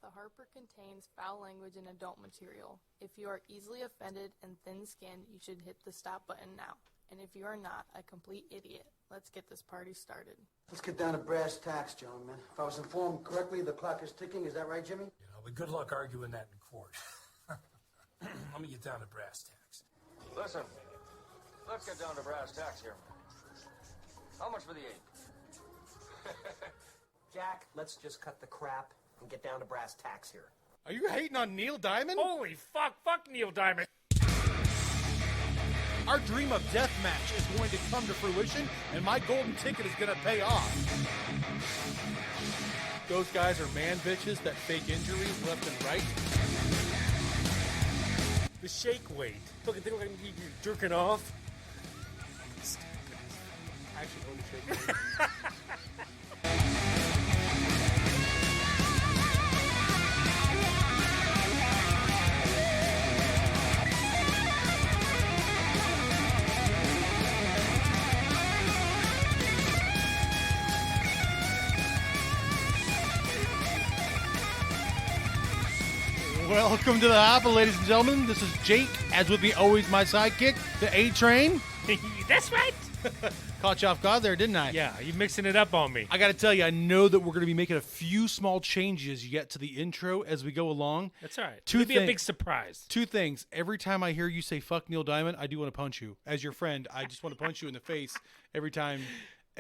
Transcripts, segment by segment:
The Harper contains foul language and adult material. If you are easily offended and thin-skinned, you should hit the stop button now. And if you are not a complete idiot, let's get this party started. Let's get down to brass tacks, gentlemen. If I was informed correctly, the clock is ticking. Is that right, Jimmy? But good luck arguing that in court. Let me get down to brass tacks. Listen, let's get down to brass tacks here. How much for the 8? Jack, let's just cut the crap and get down to brass tacks here. Are you hating on Neil Diamond? Holy fuck Neil Diamond. Our dream of death match is going to come to fruition, and my golden ticket is going to pay off. Those guys are man bitches that fake injuries left and right. The shake weight. Fucking think like you're jerking off. I actually own a shake weight. Welcome to the Hopper, ladies and gentlemen. This is Jake, as with me always my sidekick, the A-Train. That's right. Caught you off guard there, didn't I? Yeah, you mixing it up on me. I got to tell you, I know that we're going to be making a few small changes yet to the intro as we go along. That's all right. It'll be a big surprise. Two things. Every time I hear you say fuck Neil Diamond, I do want to punch you. As your friend, I just want to punch you in the face every time you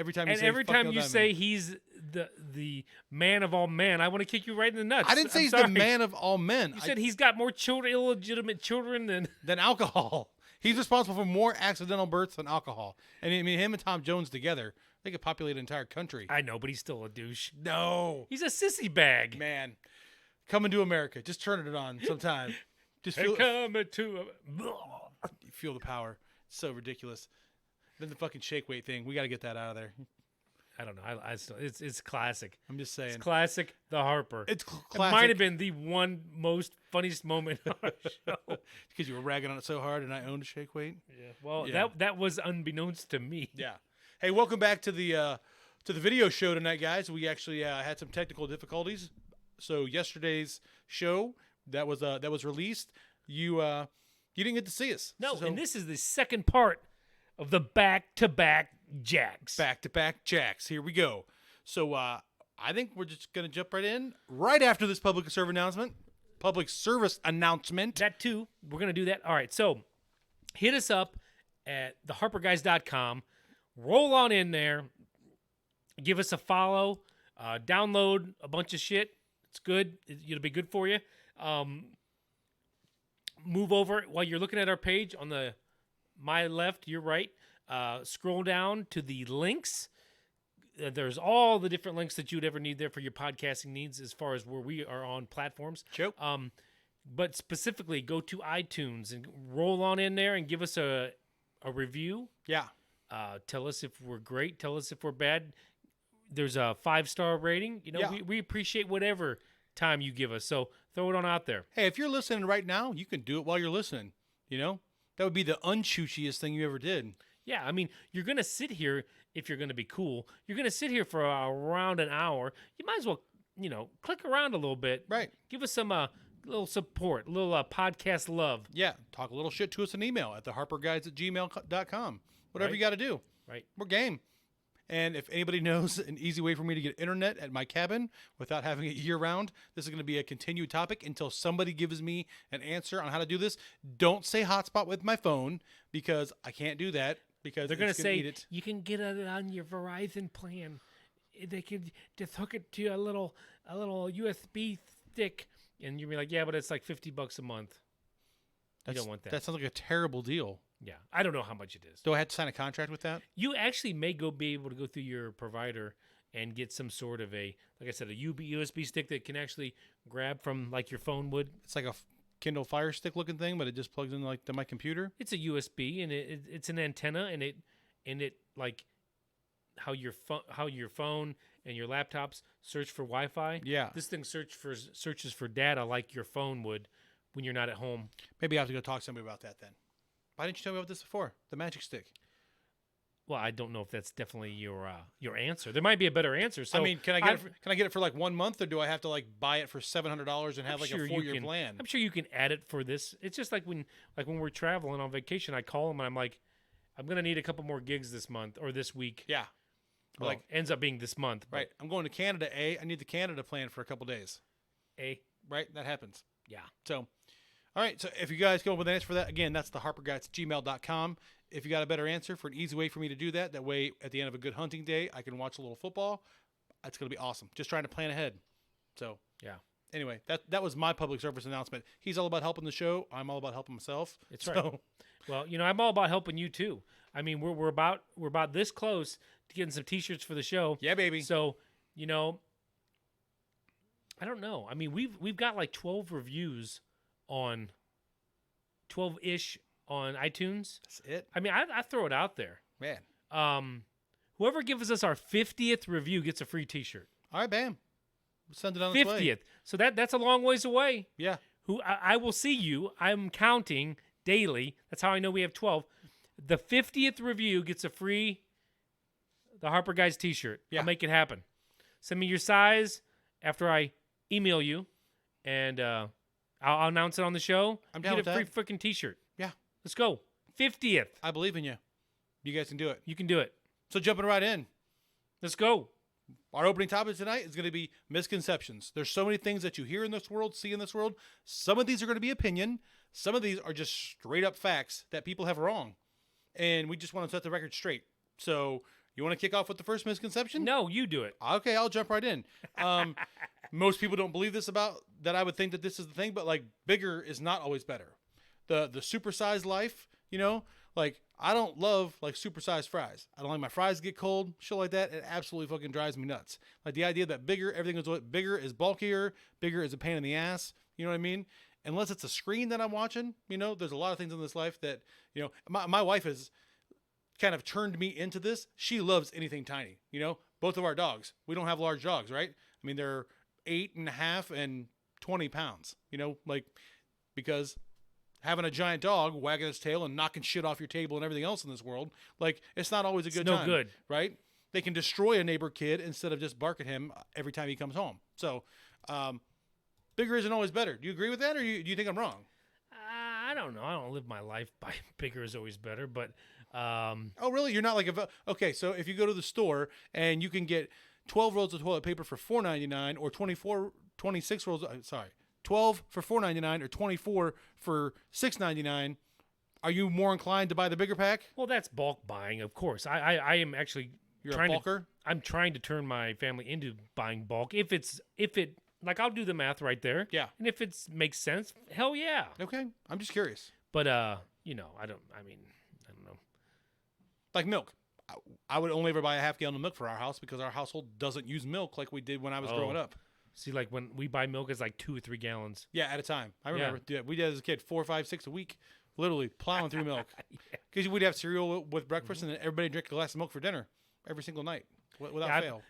say fuck Neil Diamond. Say he's the man of all men, I want to kick you right in the nuts. I didn't say he's the man of all men. You said he's got more illegitimate children than alcohol. He's responsible for more accidental births than alcohol. And I mean, him and Tom Jones together, they could populate an entire country. I know, but he's still a douche. No. He's a sissy bag. Man, coming to America. Just turn it on sometime. Just feel coming to you feel the power. It's so ridiculous. Then the fucking shake weight thing. We got to get that out of there. I don't know. I still, it's classic. I'm just saying. It's classic. The Harper. It's classic. It might have been the one most funniest moment on our show because you were ragging on it so hard, and I owned a shake weight. Yeah. Well, yeah. that was unbeknownst to me. Yeah. Hey, welcome back to the video show tonight, guys. We actually had some technical difficulties. So yesterday's show that was released, you didn't get to see us. No, and this is the second part of the back-to-back Jacks. Back-to-back Jacks. Here we go. So I think we're just going to jump right in right after this public service announcement. That too. We're going to do that. All right. So hit us up at theharperguys.com. Roll on in there. Give us a follow. Download a bunch of shit. It's good. It'll be good for you. Move over while you're looking at our page on my left, your right. Scroll down to the links. There's all the different links that you'd ever need there for your podcasting needs as far as where we are on platforms. Sure. But specifically, go to iTunes and roll on in there and give us a review. Yeah. Tell us if we're great. Tell us if we're bad. There's a 5-star rating. You know, yeah. we appreciate whatever time you give us. So throw it on out there. Hey, if you're listening right now, you can do it while you're listening. You know, that would be the unchoochiest thing you ever did. Yeah, I mean, you're going to sit here, if you're going to be cool, you're going to sit here for around an hour. You might as well, click around a little bit. Right. Give us some little support, a little podcast love. Yeah, talk a little shit to us in email at theharperguys@gmail.com. Whatever you got to do. Right. We're game. And if anybody knows an easy way for me to get internet at my cabin without having it year-round, this is going to be a continued topic until somebody gives me an answer on how to do this. Don't say hotspot with my phone because I can't do that. Because they're going to say you can get it on your Verizon plan. They could just hook it to a little USB stick, and you'll be like, yeah, but it's like $50 a month. You don't want that. That sounds like a terrible deal. Yeah, I don't know how much it is. Do I have to sign a contract with that? You actually may be able to go through your provider and get some sort of like I said, a USB stick that can actually grab from like your phone would. It's like a Kindle Fire Stick looking thing, but it just plugs in like to my computer. It's a USB and it's an antenna and it like how your phone and your laptops search for Wi-Fi. Yeah, this thing searches for data like your phone would when you're not at home. Maybe I have to go talk to somebody about that then. Why didn't you tell me about this before? The Magic Stick. Well, I don't know if that's definitely your answer. There might be a better answer. So I mean, can I get it for like 1 month, or do I have to like buy it for $700 and have like a 4-year plan? I'm sure you can add it for this. It's just like when we're traveling on vacation, I call them and I'm like, I'm gonna need a couple more gigs this month or this week. Yeah. Well, Like, ends up being this month. But right. I'm going to Canada. I need the Canada plan for a couple days. Right. That happens. Yeah. So, all right. So if you guys come up with an answer for that, again, that's the harperguys@gmail.com. If you got a better answer for an easy way for me to do that, that way at the end of a good hunting day, I can watch a little football. That's going to be awesome. Just trying to plan ahead. So, Yeah. Anyway, that was my public service announcement. He's all about helping the show. I'm all about helping myself. That's right. Well, I'm all about helping you too. I mean, we're about this close to getting some T-shirts for the show. Yeah, baby. So, I don't know. I mean, we've got like 12 reviews on 12-ish on iTunes. That's it. I mean, I throw it out there. Man. Whoever gives us our 50th review gets a free T-shirt. All right, bam. Send it on its way. 50th. So that's a long ways away. Yeah. Who I will see you. I'm counting daily. That's how I know we have 12. The 50th review gets a free The Harper Guys T-shirt. Yeah. I'll make it happen. Send me your size after I email you, and I'll announce it on the show. I'm down Get with a free that. freaking T-shirt. Yeah. Let's go. 50th. I believe in you. You guys can do it. You can do it. So jumping right in. Let's go. Our opening topic tonight is going to be misconceptions. There's so many things that you hear in this world, see in this world. Some of these are going to be opinion. Some of these are just straight up facts that people have wrong. And we just want to set the record straight. So you want to kick off with the first misconception? No, you do it. Okay, I'll jump right in. Most people don't believe this about that. I would think that this is the thing, but like bigger is not always better. The supersized life, like I don't love like supersized fries. I don't like my fries get cold, shit like that. It absolutely fucking drives me nuts. Like the idea that everything is bigger is bulkier, bigger is a pain in the ass. You know what I mean? Unless it's a screen that I'm watching, there's a lot of things in this life that, my wife has kind of turned me into this. She loves anything tiny, both of our dogs. We don't have large dogs, right? I mean, they're 8.5 and 20 pounds, because having a giant dog wagging its tail and knocking shit off your table and everything else in this world, like it's not always a good time. No good. Right? They can destroy a neighbor kid instead of just bark at him every time he comes home. So, bigger isn't always better. Do you agree with that, or do you think I'm wrong? I don't know. I don't live my life by bigger is always better, but Oh, really? You're not like okay. So if you go to the store and you can get 12 rolls of toilet paper for $4.99 or 26 rolls. 12 for $4.99 or 24 for $6.99. Are you more inclined to buy the bigger pack? well, that's bulk buying, of course. I am actually You're trying a bulker. I'm trying to turn my family into buying bulk. If it like I'll do the math right there. Yeah. And if it makes sense, hell yeah. Okay. I'm just curious. But I don't know. Like milk. I would only ever buy a half gallon of milk for our house because our household doesn't use milk like we did when I was growing up. See, like when we buy milk, it's like 2 or 3 gallons. Yeah, at a time. I remember. Yeah, we did as a kid 4, 5, 6 a week, literally plowing through milk. Because we'd have cereal with breakfast and then everybody drink a glass of milk for dinner every single night without fail.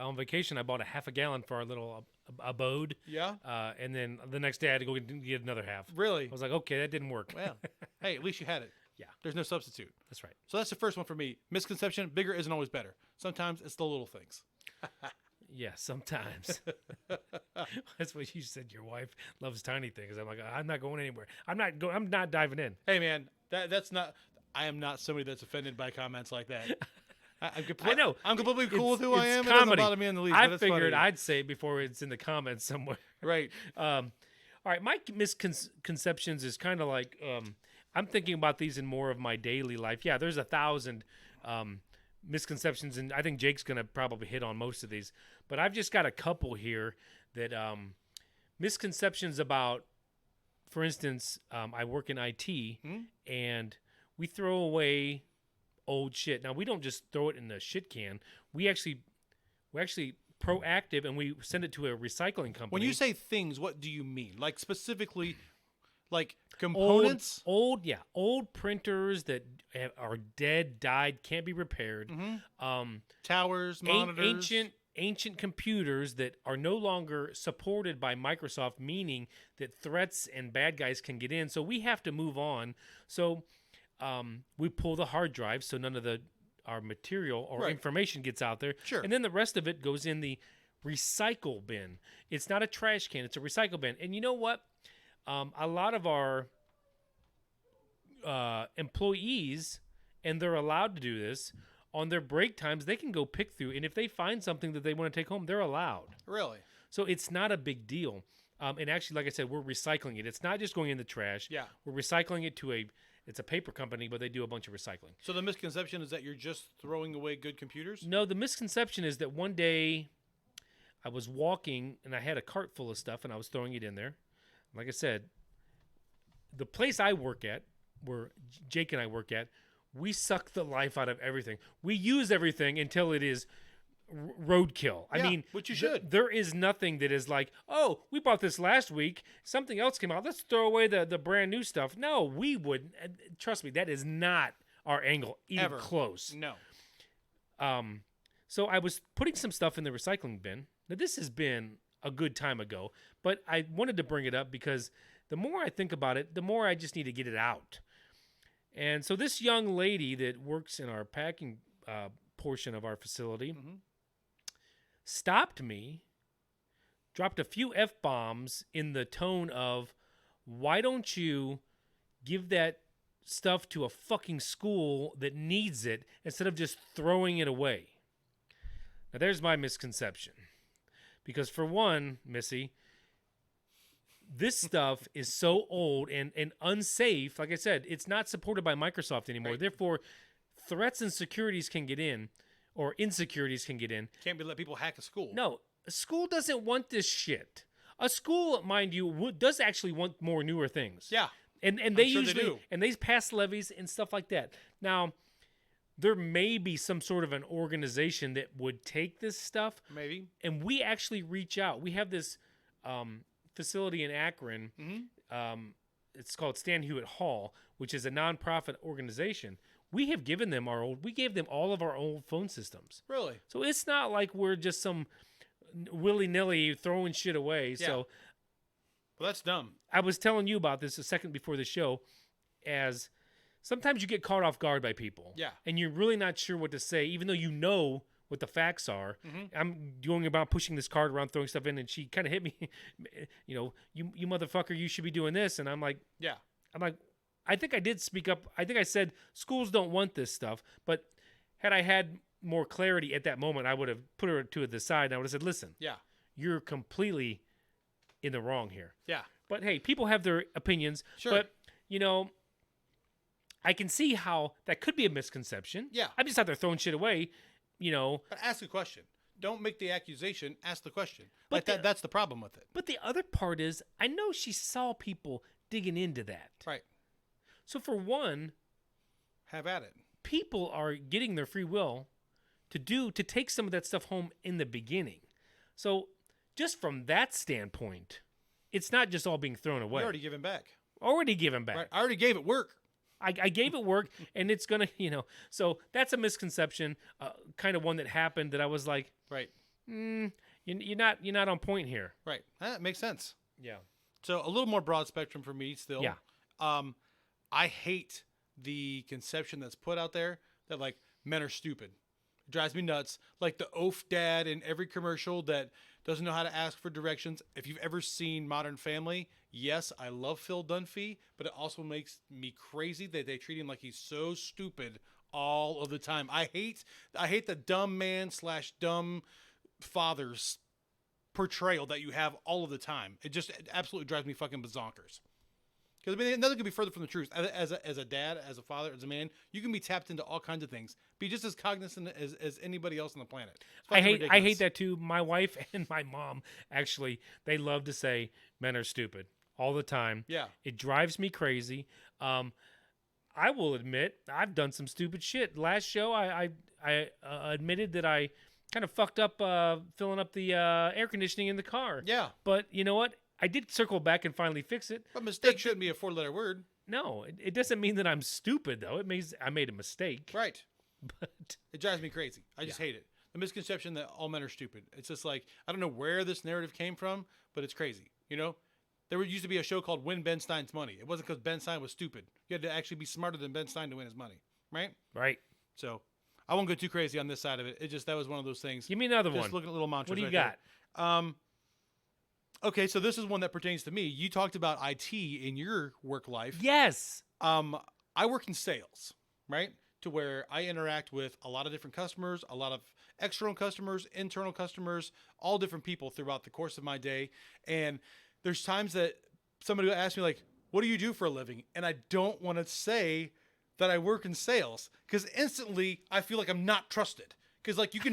On vacation, I bought a half a gallon for our little abode. Yeah. And then the next day I had to go get another half. Really? I was like, okay, that didn't work. Well, hey, at least you had it. Yeah. There's no substitute. That's right. So that's the first one for me. Misconception, bigger isn't always better. Sometimes it's the little things. Yeah, sometimes. That's what you said. Your wife loves tiny things. I'm like, I'm not going anywhere. I'm not diving in. Hey, man, that's not. I am not somebody that's offended by comments like that. I know. I'm completely cool with who I It's am. It doesn't comedy. bother me in the least. I but it's figured funny. I'd say it before it's in the comments somewhere. Right. All right, my misconceptions is kind of like I'm thinking about these in more of my daily life. Yeah, there's 1,000 misconceptions, and I think Jake's going to probably hit on most of these. But I've just got a couple here that misconceptions about, for instance, I work in IT, and we throw away old shit. Now, we don't just throw it in the shit can. We're actually proactive, and we send it to a recycling company. When you say things, what do you mean? Like specifically, like components? Old printers that are dead, died, can't be repaired. Towers, monitors. Ancient computers that are no longer supported by Microsoft, meaning that threats and bad guys can get in. So we have to move on. So we pull the hard drive so none of the our material or Right. information gets out there. Sure. And then the rest of it goes in the recycle bin. It's not a trash can, it's a recycle bin. And you know what? A lot of our employees, and they're allowed to do this, on their break times, they can go pick through. And if they find something that they want to take home, they're allowed. Really? So it's not a big deal. And actually, like I said, we're recycling it. It's not just going in the trash. Yeah. We're recycling it to it's a paper company, but they do a bunch of recycling. So the misconception is that you're just throwing away good computers? No, the misconception is that one day I was walking and I had a cart full of stuff and I was throwing it in there. Like I said, the place I work at, where Jake and I work at, we suck the life out of everything. We use everything until it is roadkill. I Yeah, mean, which you should. There is nothing that is like, oh, we bought this last week. Something else came out. Let's throw away the brand new stuff. No, we wouldn't. Trust me, that is not our angle, even Ever. close. No. So I was putting some stuff in the recycling bin. Now, this has been a good time ago, but I wanted to bring it up because the more I think about it, the more I just need to get it out. And so this young lady that works in our packing portion of our facility stopped me, dropped a few F-bombs in the tone of, why don't you give that stuff to a fucking school that needs it instead of just throwing it away? Now, there's my misconception. Because for one, Missy, this stuff is so old and unsafe. Like I said, it's not supported by Microsoft anymore. Right. Therefore, threats and securities can get in, or insecurities can get in. Can't be let people hack a school. No, a school doesn't want this shit. A school, mind you, does actually want more newer things. Yeah. And they sure they usually do. and they pass levies and stuff like that. Now, there may be some sort of an organization that would take this stuff, Maybe. and we actually reach out. We have this facility in Akron. It's called Stan Hewitt Hall, which is a nonprofit organization. We have given them we gave them all of our old phone systems. Really? So it's not like we're just some willy-nilly throwing shit away. Yeah. So Well, that's dumb. I was telling you about this a second before the show, as sometimes you get caught off guard by people. Yeah. And you're really not sure what to say, even though you know what the facts are. I'm going about pushing this card around, throwing stuff in, and she kind of hit me, you motherfucker, you should be doing this. And I'm like, Yeah. I think I did speak up. I think I said schools don't want this stuff. But had I had more clarity at that moment, I would have put her to the side and I would have said, listen, Yeah. you're completely in the wrong here. Yeah. But hey, people have their opinions. Sure. But, I can see how that could be a misconception. Yeah. I'm just out there throwing shit away, But ask a question. Don't make the accusation. Ask the question. But Like that's the problem with it. But the other part is, I know she saw people digging into that. Right. So for one, Have at it. people are getting their free will to take some of that stuff home in the beginning. So just from that standpoint, it's not just all being thrown away. You already given back. Already given back. Right. I already gave it work. I gave it work, and it's gonna, So that's a misconception, kind of one that happened that I was like, Right. you're not on point here. Right. That makes sense. Yeah. So a little more broad spectrum for me still. Yeah. I hate the conception that's put out there that like men are stupid. It drives me nuts. Like the oaf dad in every commercial that doesn't know how to ask for directions. If you've ever seen Modern Family, yes, I love Phil Dunphy, but it also makes me crazy that they treat him like he's so stupid all of the time. I hate the dumb man / dumb father's portrayal that you have all of the time. It absolutely drives me fucking bazonkers. Because nothing could be further from the truth. As a dad, as a father, as a man, you can be tapped into all kinds of things. Be just as cognizant as anybody else on the planet. It's I fucking hate ridiculous. that too. My wife and my mom actually, they love to say men are stupid all the time. Yeah. It drives me crazy. I will admit I've done some stupid shit. Last show I admitted that I kind of fucked up filling up the air conditioning in the car. Yeah. But you know what? I did circle back and finally fix it. But mistake shouldn't be a 4-letter word. No, it doesn't mean that I'm stupid though. It means I made a mistake. Right. But It drives me crazy. I just hate it. The misconception that all men are stupid. It's just like, I don't know where this narrative came from, but it's crazy. There used to be a show called Win Ben Stein's Money. It wasn't because Ben Stein was stupid. You had to actually be smarter than Ben Stein to win his money. Right? right. So I won't go too crazy on this side of it. It just that was one of those things. Give me another Just one. look at little mantras. What do you right got? there. Okay, so this is one that pertains to me. You talked about IT in your work life. Yes. I work in sales, right? To where I interact with a lot of different customers, a lot of external customers, internal customers, all different people throughout the course of my day. And there's times that somebody will ask me like, what do you do for a living? And I don't want to say that I work in sales because instantly I feel like I'm not trusted. Because like you can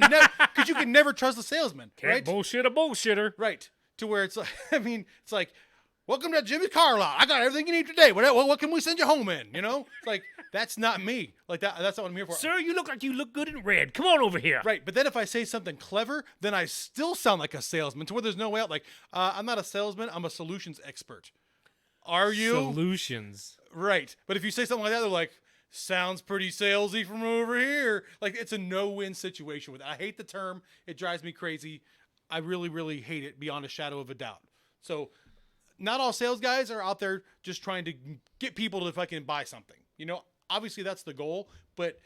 never trust a salesman, Can't right? bullshit a bullshitter. Right. To where it's like, I mean, it's like, welcome to Jimmy's car lot. I got everything you need today. What can we send you home in? You know, it's like, that's not me. Like that's not what I'm here for. Sir, you look like you look good in red. Come on over here. Right. But then if I say something clever, then I still sound like a salesman to where there's no way out. Like, I'm not a salesman. I'm a solutions expert. Are you? Solutions. Right. But if you say something like that, they're like, sounds pretty salesy from over here. Like, it's a no-win situation with it. I hate the term. It drives me crazy. I really, really hate it beyond a shadow of a doubt. So not all sales guys are out there just trying to get people to fucking buy something. You know, obviously that's the goal, but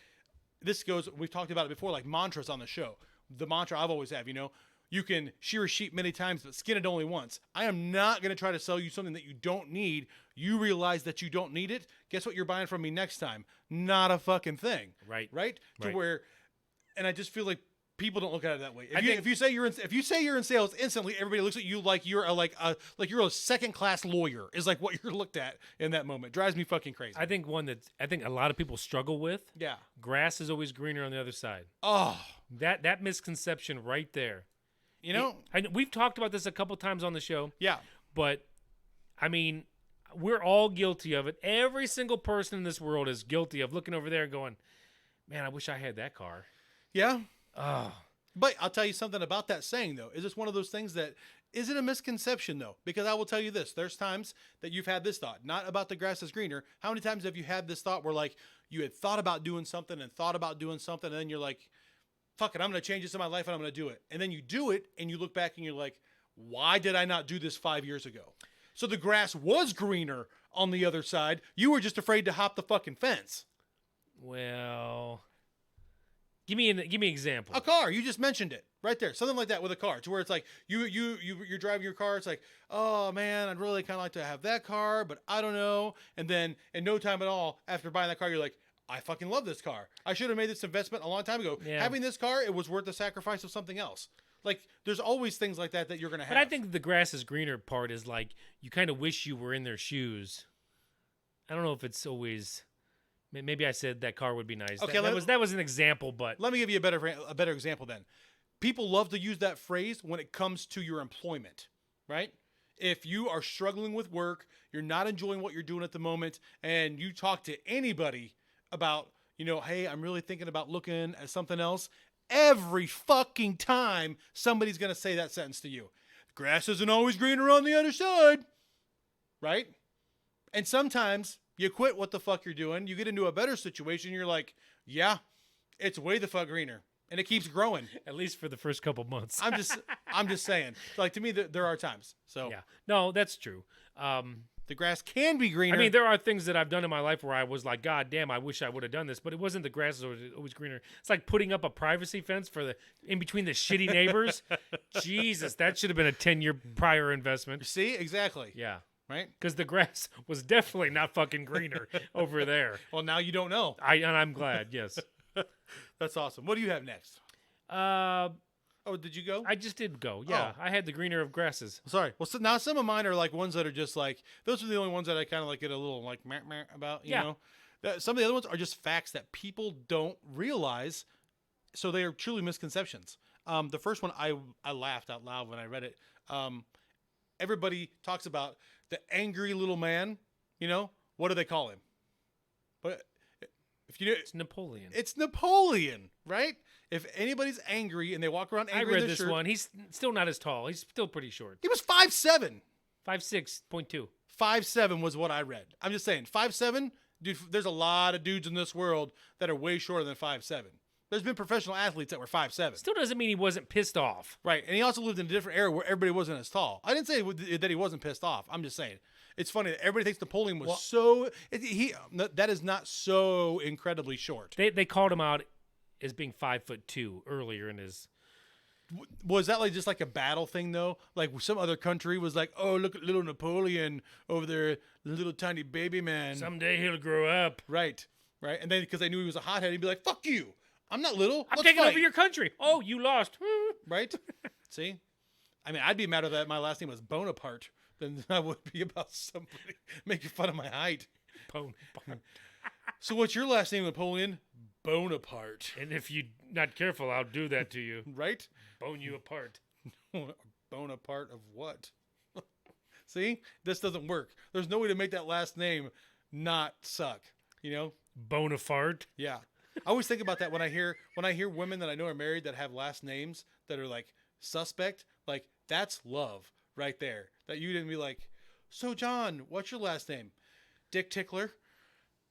this goes, we've talked about it before, like mantras on the show. The mantra I've always have, you know, you can shear a sheep many times, but skin it only once. I am not going to try to sell you something that you don't need. You realize that you don't need it. Guess what you're buying from me next time? Not a fucking thing. Right. Right? To Right. where, and I just feel like people don't look at it that way. I think- If you say you're in sales, instantly everybody looks at you like you're a second class lawyer is like what you're looked at in that moment. Drives me fucking crazy. I think I think a lot of people struggle with. Yeah. Grass is always greener on the other side. Oh, That misconception right there. you know. We've talked about this a couple times on the show, Yeah. but I mean, we're all guilty of it. Every single person in this world is guilty of looking over there and going, "Man, I wish I had that car." Yeah. Oh, But I'll tell you something about that saying, though. Is this one of those things that is it a misconception, though? Because I will tell you this. There's times that you've had this thought, not about the grass is greener. How many times have you had this thought where, like, you had thought about doing something and thought about doing something, and then you're like, fuck it, I'm going to change this in my life and I'm going to do it. And then you do it, and you look back and you're like, why did I not do this 5 years ago? So the grass was greener on the other side. You were just afraid to hop the fucking fence. well, give me an example. A car, you just mentioned it right there. Something like that with a car, to where it's like you're driving your car. It's like, oh man, I'd really kind of like to have that car, but I don't know. And then in no time at all, after buying that car, you're like, I fucking love this car. I should have made this investment a long time ago. Yeah. Having this car, it was worth the sacrifice of something else. Like, there's always things like that you're gonna have. But I think the grass is greener part is like you kind of wish you were in their shoes. I don't know if it's always. Maybe I said that car would be nice. Okay, that was an example, but Let me give you a better example then. People love to use that phrase when it comes to your employment, right? If you are struggling with work, you're not enjoying what you're doing at the moment, and you talk to anybody about, you know, hey, I'm really thinking about looking at something else, every fucking time somebody's going to say that sentence to you. Grass isn't always greener on the other side, right? And sometimes you quit what the fuck you're doing, you get into a better situation, you're like, yeah, it's way the fuck greener. And it keeps growing. at least for the first couple months. I'm just saying. Like, to me, there are times. So yeah, no, that's true. the grass can be greener. I mean, there are things that I've done in my life where I was like, God damn, I wish I would have done this, but it wasn't the grass is always greener. It's like putting up a privacy fence in between the shitty neighbors. Jesus, that should have been a 10-year prior investment. See, exactly. Yeah, Right. because the grass was definitely not fucking greener over there. Well, now you don't know. And I'm glad. Yes. That's awesome. What do you have next? Oh, did you go? I just did go. Yeah, Oh. I had the greener of grasses. Sorry. Well, so now some of mine are like ones that are just like, those are the only ones that I kind of like get a little like meh about, you Yeah. know? Some of the other ones are just facts that people don't realize. So they are truly misconceptions. The first one, I laughed out loud when I read it. Everybody talks about the angry little man, you know? What do they call him? But if you know, It's Napoleon. it's Napoleon, right? If anybody's angry and they walk around I angry in read their this shirt, one. He's still not as tall. He's still pretty short. he was 5'7". 5'6.2". 5'7" was what I read. I'm just saying, 5'7", dude. There's a lot of dudes in this world that are way shorter than 5'7". There's been professional athletes that were 5'7". Still doesn't mean he wasn't pissed off. Right, and he also lived in a different era where everybody wasn't as tall. I didn't say that he wasn't pissed off. I'm just saying. It's funny that everybody thinks Napoleon was that is not so incredibly short. They called him out as being 5'2" earlier in his. Was that like just like a battle thing though? Like some other country was like, "Oh, look at little Napoleon over there, little tiny baby man." Someday he'll grow up. Right, right. And then because they knew he was a hothead, he'd be like, "Fuck you! I'm not little. I'm Let's taking fight." over your country. Oh, you lost. Right? See, I mean, I'd be madder that my last name was Bonaparte than I would be about somebody making fun of my height. Bone. So, what's your last name, Napoleon? Bonaparte. And if you're not careful, I'll do that to you. Right? Bone you apart. Bonaparte of what? See, this doesn't work. There's no way to make that last name not suck. You know? Bonafart. Yeah. I always think about that when I hear women that I know are married that have last names that are like suspect. Like that's love right there. That you didn't be like, so John, what's your last name? Dick Tickler.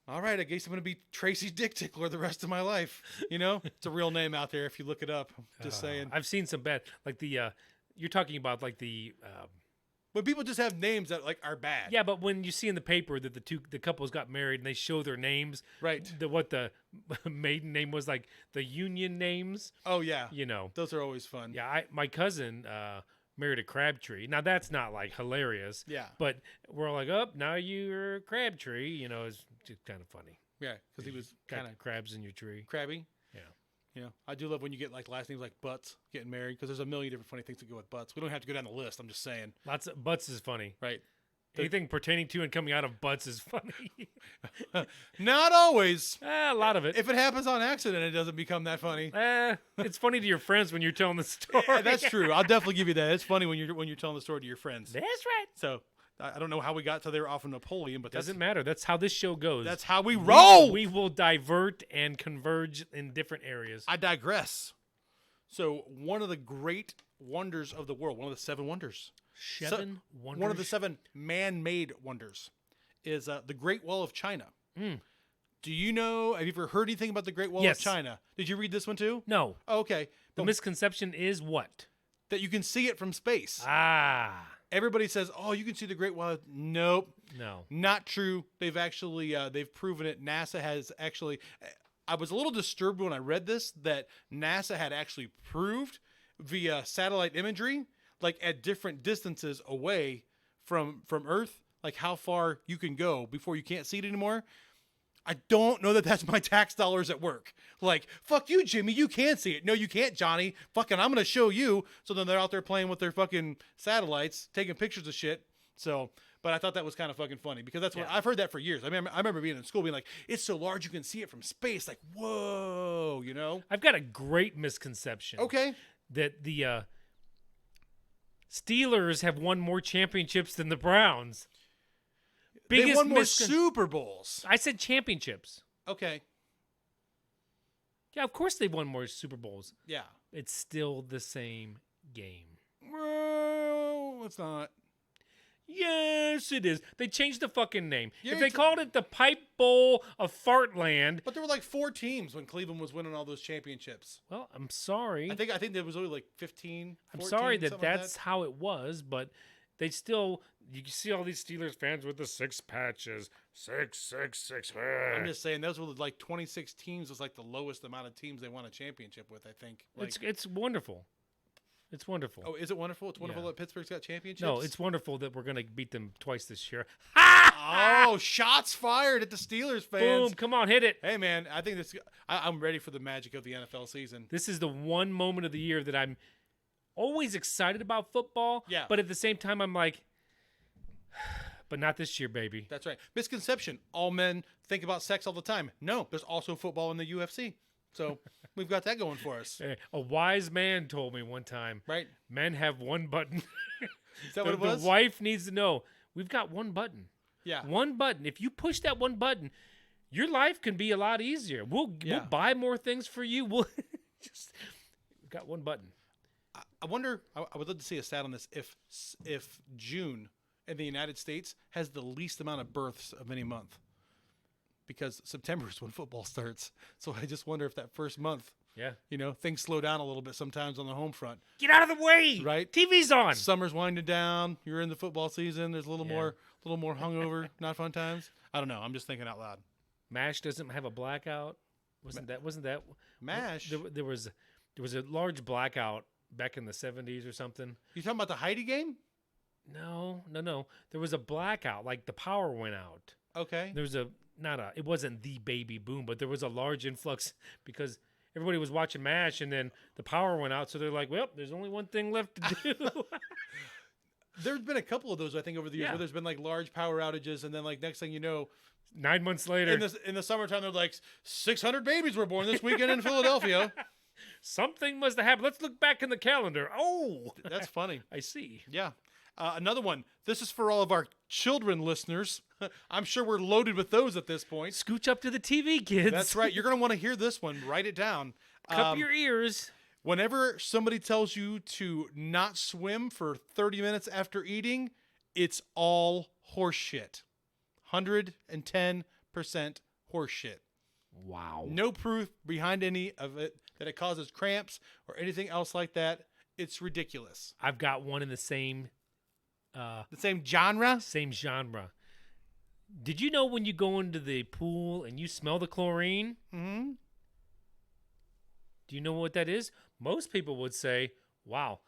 All right, I guess I'm gonna be Tracy Dick Tickler the rest of my life. You know, it's a real name out there if you look it up. Just saying. I've seen some bad, like the. You're talking about like the. But people just have names that like are bad. Yeah, but when you see in the paper that the couples got married and they show their names, Right. What the maiden name was, like the union names. Oh yeah. You know. Those are always fun. Yeah, my cousin married a Crabtree. Now that's not like hilarious. Yeah. But we're all like, oh, now you're a Crabtree. You know, it's just kind of funny. Yeah, because he was Got kind of crabs in your tree. crabby. Yeah. You know, I do love when you get like last names like Butts getting married because there's a million different funny things that go with Butts. We don't have to go down the list. I'm just saying. Lots of butts is funny. Right. Anything pertaining to and coming out of butts is funny. Not always. A lot of it. If it happens on accident, it doesn't become that funny. It's funny to your friends when you're telling the story. Yeah, that's true. I'll definitely give you that. It's funny when you're telling the story to your friends. That's right. So I don't know how we got to there off of Napoleon, but Doesn't matter. That's how this show goes. that's how we roll. We will divert and converge in different areas. I digress. So one of the great wonders of the world, one of the seven wonders, Seven wonders. one of the seven man-made wonders, is the Great Wall of China. Do you know? Have you ever heard anything about the Great Wall Yes. of China? Did you read this one too? No. Oh, okay. The But misconception is what? that you can see it from space. Ah. Everybody says, "Oh, you can see the Great Wall." Nope, No. not true. They've actually they've proven it. NASA has actually. I was a little disturbed when I read this that NASA had actually proved via satellite imagery, like at different distances away from Earth, like how far you can go before you can't see it anymore. I don't know that that's my tax dollars at work. Like, fuck you, Jimmy. You can see it. No, you can't, Johnny. Fucking, I'm going to show you. So then they're out there playing with their fucking satellites, taking pictures of shit. So, but I thought that was kind of fucking funny because that's what I've heard that for years. I mean, I remember being in school being like, it's so large you can see it from space. Like, whoa, you know? I've got a great misconception. Okay. That the Steelers have won more championships than the Browns. They won more Super Bowls. I said championships. Okay. Yeah, of course they've won more Super Bowls. Yeah. It's still the same game. Well, it's not. Yes, it is. They changed the fucking name. Yeah, If they it's- called it the Pipe Bowl of Fartland, But there were like 4 teams when Cleveland was winning all those championships. well, I'm sorry. I think there was only like 15. I'm 14, sorry that something like that's how it was, but they still. You can see all these Steelers fans with the 6 patches. 666. I'm just saying those were like 26 teams was like the lowest amount of teams they won a championship with, I think. Like, It's wonderful. It's wonderful. oh, is it wonderful? It's wonderful Yeah. that Pittsburgh's got championships? No, it's wonderful that we're going to beat them twice this year. Oh, shots fired at the Steelers fans. Boom, come on, hit it. Hey, man, I think I'm ready for the magic of the NFL season. This is the one moment of the year that I'm always excited about football. Yeah. But at the same time, I'm like, but not this year, baby. That's right. Misconception. All men think about sex all the time. No, there's also football in the UFC. So we've got that going for us. A wise man told me one time, Right? men have one button. Is that what it was? The wife needs to know, we've got one button. Yeah. One button. If you push that one button, your life can be a lot easier. We'll buy more things for you. We'll just we've got one button. I wonder, I would love to see a stat on this, if June in the United States has the least amount of births of any month. Because September is when football starts. So I just wonder if that first month, Yeah. you know, things slow down a little bit sometimes on the home front. Get out of the way. Right. TV's on. Summer's winding down. You're in the football season. There's a little more hungover, not fun times. I don't know. I'm just thinking out loud. MASH doesn't have a blackout. Wasn't that MASH. There was a large blackout back in the 70s or something. You talking about the Heidi game? No. There was a blackout, like the power went out. Okay. There was it wasn't the baby boom, but there was a large influx because everybody was watching MASH and then the power went out. So they're like, well, there's only one thing left to do. There's been a couple of those, I think, over the years Yeah. where there's been like large power outages, and then like next thing you know, 9 months later, in the summertime, they're like 600 babies were born this weekend in Philadelphia. something must have happened. Let's look back in the calendar. Oh, That's funny. I see. Yeah. Another one. This is for all of our children listeners. I'm sure we're loaded with those at this point. Scooch up to the TV, kids. That's right. You're going to want to hear this one. Write it down. Cup your ears. Whenever somebody tells you to not swim for 30 minutes after eating, it's all horse shit. 110% horse shit. Wow. No proof behind any of it that it causes cramps or anything else like that. It's ridiculous. I've got one in the same The same genre? genre. Did you know when you go into the pool and you smell the chlorine? Mm-hmm. Do you know what that is? Most people would say, wow,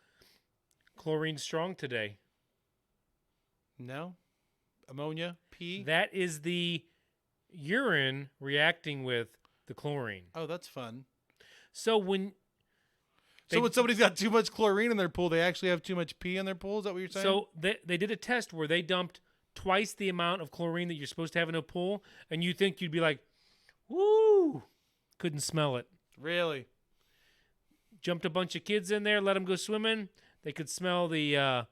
chlorine's strong today. No? Ammonia? Pee? That is the urine reacting with the chlorine. Oh, that's fun. So when So when somebody's got too much chlorine in their pool, they actually have too much pee in their pool? Is that what you're saying? So they did a test where they dumped twice the amount of chlorine that you're supposed to have in a pool, and you think you'd be like, woo, couldn't smell it. Really? Jumped a bunch of kids in there, let them go swimming. They could smell the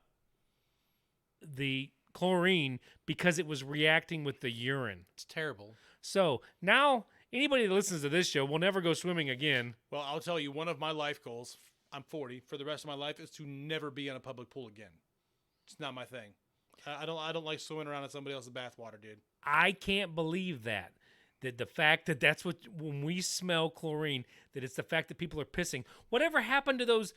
chlorine because it was reacting with the urine. It's terrible. So now anybody that listens to this show will never go swimming again. Well, I'll tell you, one of my life goals, I'm 40, for the rest of my life, is to never be in a public pool again. It's not my thing. I don't like swimming around in somebody else's bathwater, dude. I can't believe that. That the fact that that's what, when we smell chlorine, that it's the fact that people are pissing. Whatever happened to those?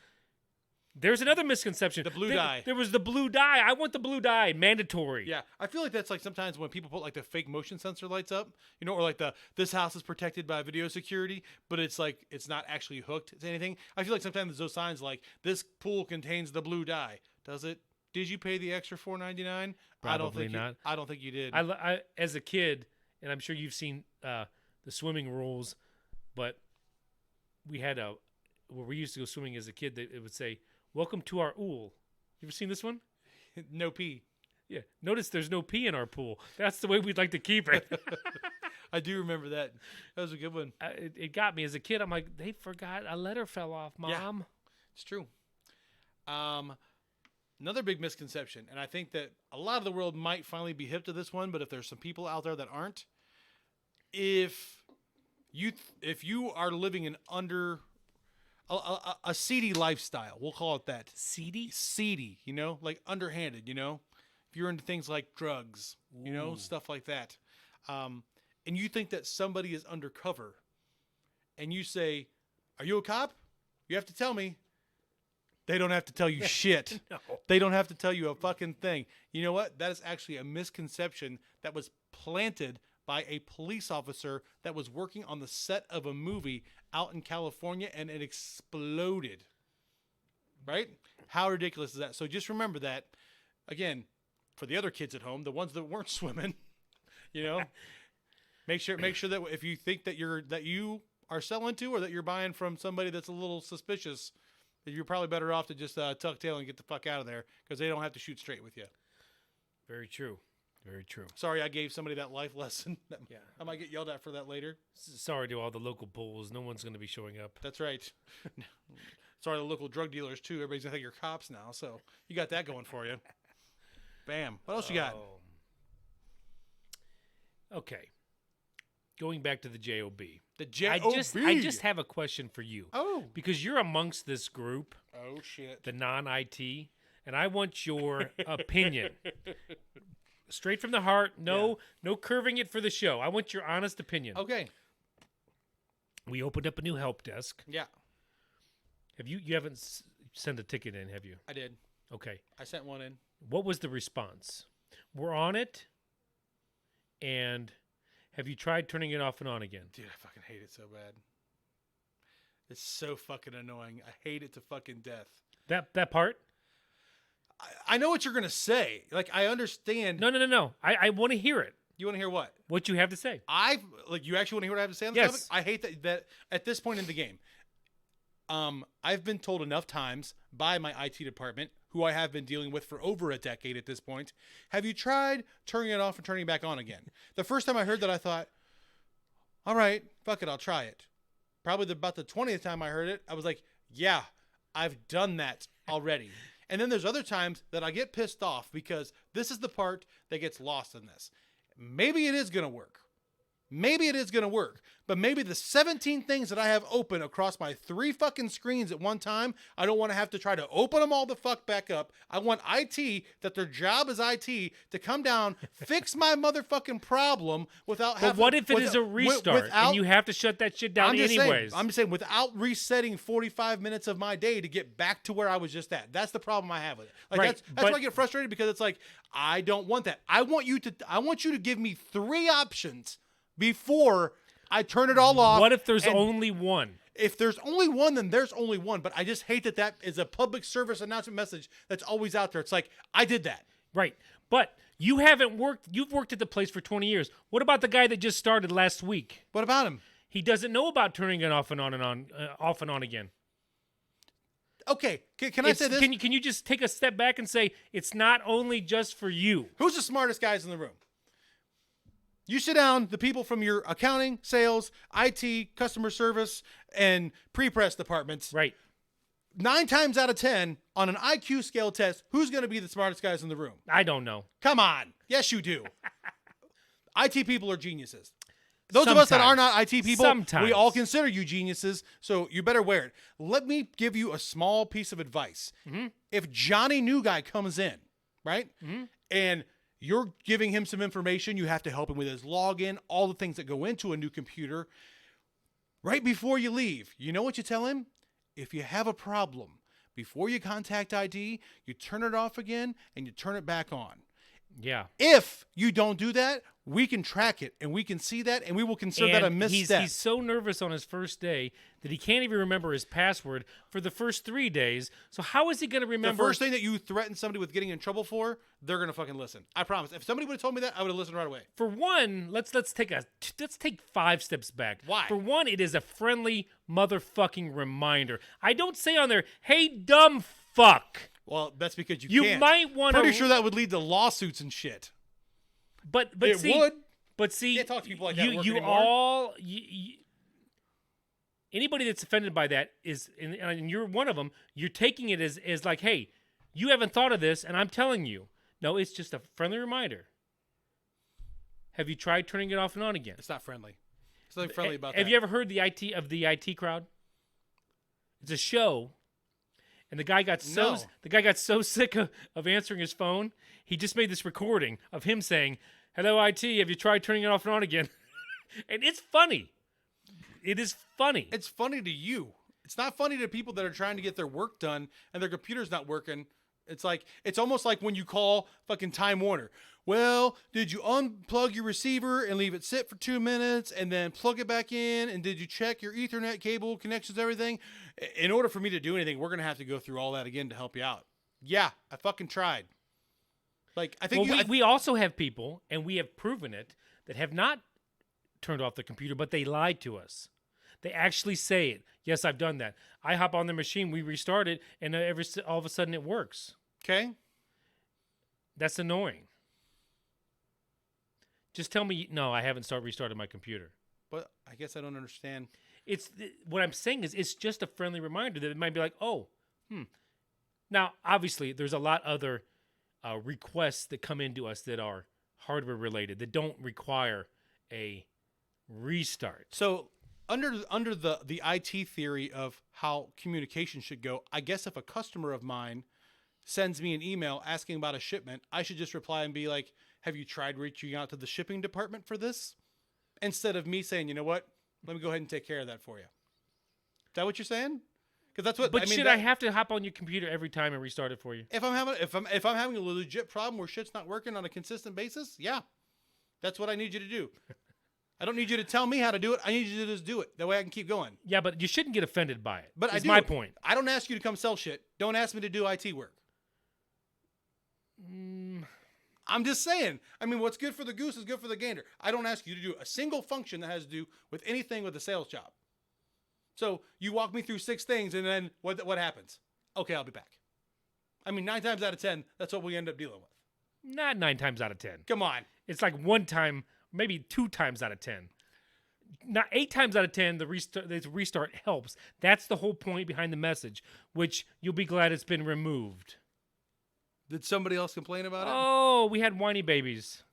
There's another misconception. The blue dye. There was the blue dye. I want the blue dye. Mandatory. Yeah, I feel like that's like sometimes when people put like the fake motion sensor lights up, you know, or like this house is protected by video security, but it's like it's not actually hooked to anything. I feel like sometimes there's those signs like this pool contains the blue dye. Does it? Did you pay the extra $4.99? I don't think not. I don't think you did. I as a kid, and I'm sure you've seen the swimming rules, but we had where we used to go swimming as a kid. It would say, "Welcome to our ool." You ever seen this one? No pee. Yeah. Notice there's no pee in our pool. That's the way we'd like to keep it. I do remember that. That was a good one. It got me as a kid. I'm like, they forgot a letter fell off, Mom. Yeah. It's true. Another big misconception, and I think that a lot of the world might finally be hip to this one, but if there's some people out there that aren't, if you are living an under a seedy lifestyle, we'll call it that. Seedy, you know, like underhanded, you know, if you're into things like drugs, you know, stuff like that, and you think that somebody is undercover, and you say, "Are you a cop?" You have to tell me. They don't have to tell you shit. No. They don't have to tell you a fucking thing. You know what? That is actually a misconception that was planted by a police officer that was working on the set of a movie out in California, and it exploded. Right? How ridiculous is that? So just remember that. Again, for the other kids at home, the ones that weren't swimming, you know, make sure that if you think that you are selling to, or that you're buying from somebody that's a little suspicious, you're probably better off to just tuck tail and get the fuck out of there, because they don't have to shoot straight with you. Very true. Very true. Sorry, I gave somebody that life lesson. Yeah. I might get yelled at for that later. Sorry to all the local pools. No one's going to be showing up. That's right. Sorry to the local drug dealers, too. Everybody's going to think you're cops now, so you got that going for you. Bam. What else you got? Okay. Going back to the JOB. The JOB. I just have a question for you. Oh. Because you're amongst this group, Oh, shit. the non-IT, and I want your opinion. Straight from the heart. No curving it for the show. I want your honest opinion. Okay. We opened up a new help desk. Yeah, Have you haven't sent a ticket in, have you? I did. Okay. I sent one in. What was the response? We're on it, and Have you tried turning it off and on again? Dude, I fucking hate it so bad. It's so fucking annoying. I hate it to fucking death. That part? I know what you're gonna say. Like, I understand. No. I want to hear it. You want to hear what? What you have to say. You actually want to hear what I have to say on this Yes. topic? I hate that at this point in the game, I've been told enough times by my IT department, who I have been dealing with for over a decade at this point, have you tried turning it off and turning it back on again? The first time I heard that, I thought, all right, fuck it, I'll try it. Probably about the 20th time I heard it, I was like, yeah, I've done that already. And then there's other times that I get pissed off because this is the part that gets lost in this. Maybe it is going to work. Maybe it is going to work. But maybe the 17 things that I have open across my 3 fucking screens at one time, I don't want to have to try to open them all the fuck back up. I want IT, that their job is IT, to come down, fix my motherfucking problem without having... But what if it is a restart and you have to shut that shit down anyways? I'm just saying, without resetting 45 minutes of my day to get back to where I was just at. That's the problem I have with it. Like, Right, that's why I get frustrated, because it's like, I don't want that. I want you to give me 3 options before I turn it all off. What if there's and only one? If there's only one, then there's only one. But I just hate that is a public service announcement message that's always out there. It's like, I did that. Right. But you haven't worked. You've worked at the place for 20 years. What about the guy that just started last week? What about him? He doesn't know about turning it off and on again. Okay, can I say this? Can you just take a step back and say it's not only just for you? Who's the smartest guys in the room? You sit down, the people from your accounting, sales, IT, customer service, and pre-press departments. Right. 9 times out of 10 on an IQ scale test, who's going to be the smartest guys in the room? I don't know. Come on. Yes, you do. IT people are geniuses. Those of us that are not IT people, we all consider you geniuses, so you better wear it. Let me give you a small piece of advice. Mm-hmm. If Johnny New Guy comes in, right, and you're giving him some information, you have to help him with his login, all the things that go into a new computer. Right before you leave, you know what you tell him? If you have a problem, before you contact ID, you turn it off again and you turn it back on. Yeah. If you don't do that, we can track it and we can see that and we will consider that a misstep. He's so nervous on his first day that he can't even remember his password for the first 3 days. So how is he going to remember? The first thing that you threaten somebody with getting in trouble for, they're going to fucking listen. I promise. If somebody would have told me that, I would have listened right away. For one, let's take 5 steps back. Why? For one, it is a friendly motherfucking reminder. I don't say on there, "Hey, dumb fuck." Well, that's because you You can't. might want to. Pretty sure that would lead to lawsuits and shit. But It see, would. But see, Can't talk to people like that at work you anymore. all. Anybody that's offended by that is, and you're one of them. You're taking it as like, hey, you haven't thought of this, and I'm telling you. No, it's just a friendly reminder. Have you tried turning it off and on again? It's not friendly. There's nothing friendly about that. Have you ever heard the IT crowd? It's a show, and the guy got so sick of answering his phone, he just made this recording of him saying, "Hello, IT. Have you tried turning it off and on again?" And it's funny. It is funny. It's funny to you. It's not funny to people that are trying to get their work done and their computer's not working. It's almost like when you call fucking Time Warner. Well, did you unplug your receiver and leave it sit for 2 minutes and then plug it back in? And did you check your Ethernet cable connections, everything? In order for me to do anything, we're going to have to go through all that again to help you out. Yeah, I fucking tried. Like, I think we also have people, and we have proven it, that have not turned off the computer, but they lied to us. They actually say it. Yes, I've done that. I hop on the machine, we restart it, and all of a sudden it works. Okay. That's annoying. Just tell me, no, I haven't restarted my computer. But I guess I don't understand. What I'm saying is it's just a friendly reminder that it might be like, Now, obviously, there's a lot other requests that come into us that are hardware related that don't require a restart. So under the IT theory of how communication should go, I guess if a customer of mine sends me an email asking about a shipment, I should just reply and be like, have you tried reaching out to the shipping department for this? Instead of me saying, you know what, let me go ahead and take care of that for you. Is that what you're saying? Because that's what. But should I have to hop on your computer every time and restart it for you? If I'm having a legit problem where shit's not working on a consistent basis, yeah, that's what I need you to do. I don't need you to tell me how to do it. I need you to just do it. That way I can keep going. Yeah, but you shouldn't get offended by it. But Is I do. my point. I don't ask you to come sell shit. Don't ask me to do IT work. I'm just saying. I mean, what's good for the goose is good for the gander. I don't ask you to do a single function that has to do with anything with a sales job. So you walk me through 6 things, and then what happens? Okay, I'll be back. I mean, 9 times out of 10, that's what we end up dealing with. Not 9 times out of 10. Come on. It's like 1 time, maybe 2 times out of 10. Not 8 times out of 10, the restart helps. That's the whole point behind the message, which you'll be glad it's been removed. Did somebody else complain about it? Oh, we had whiny babies.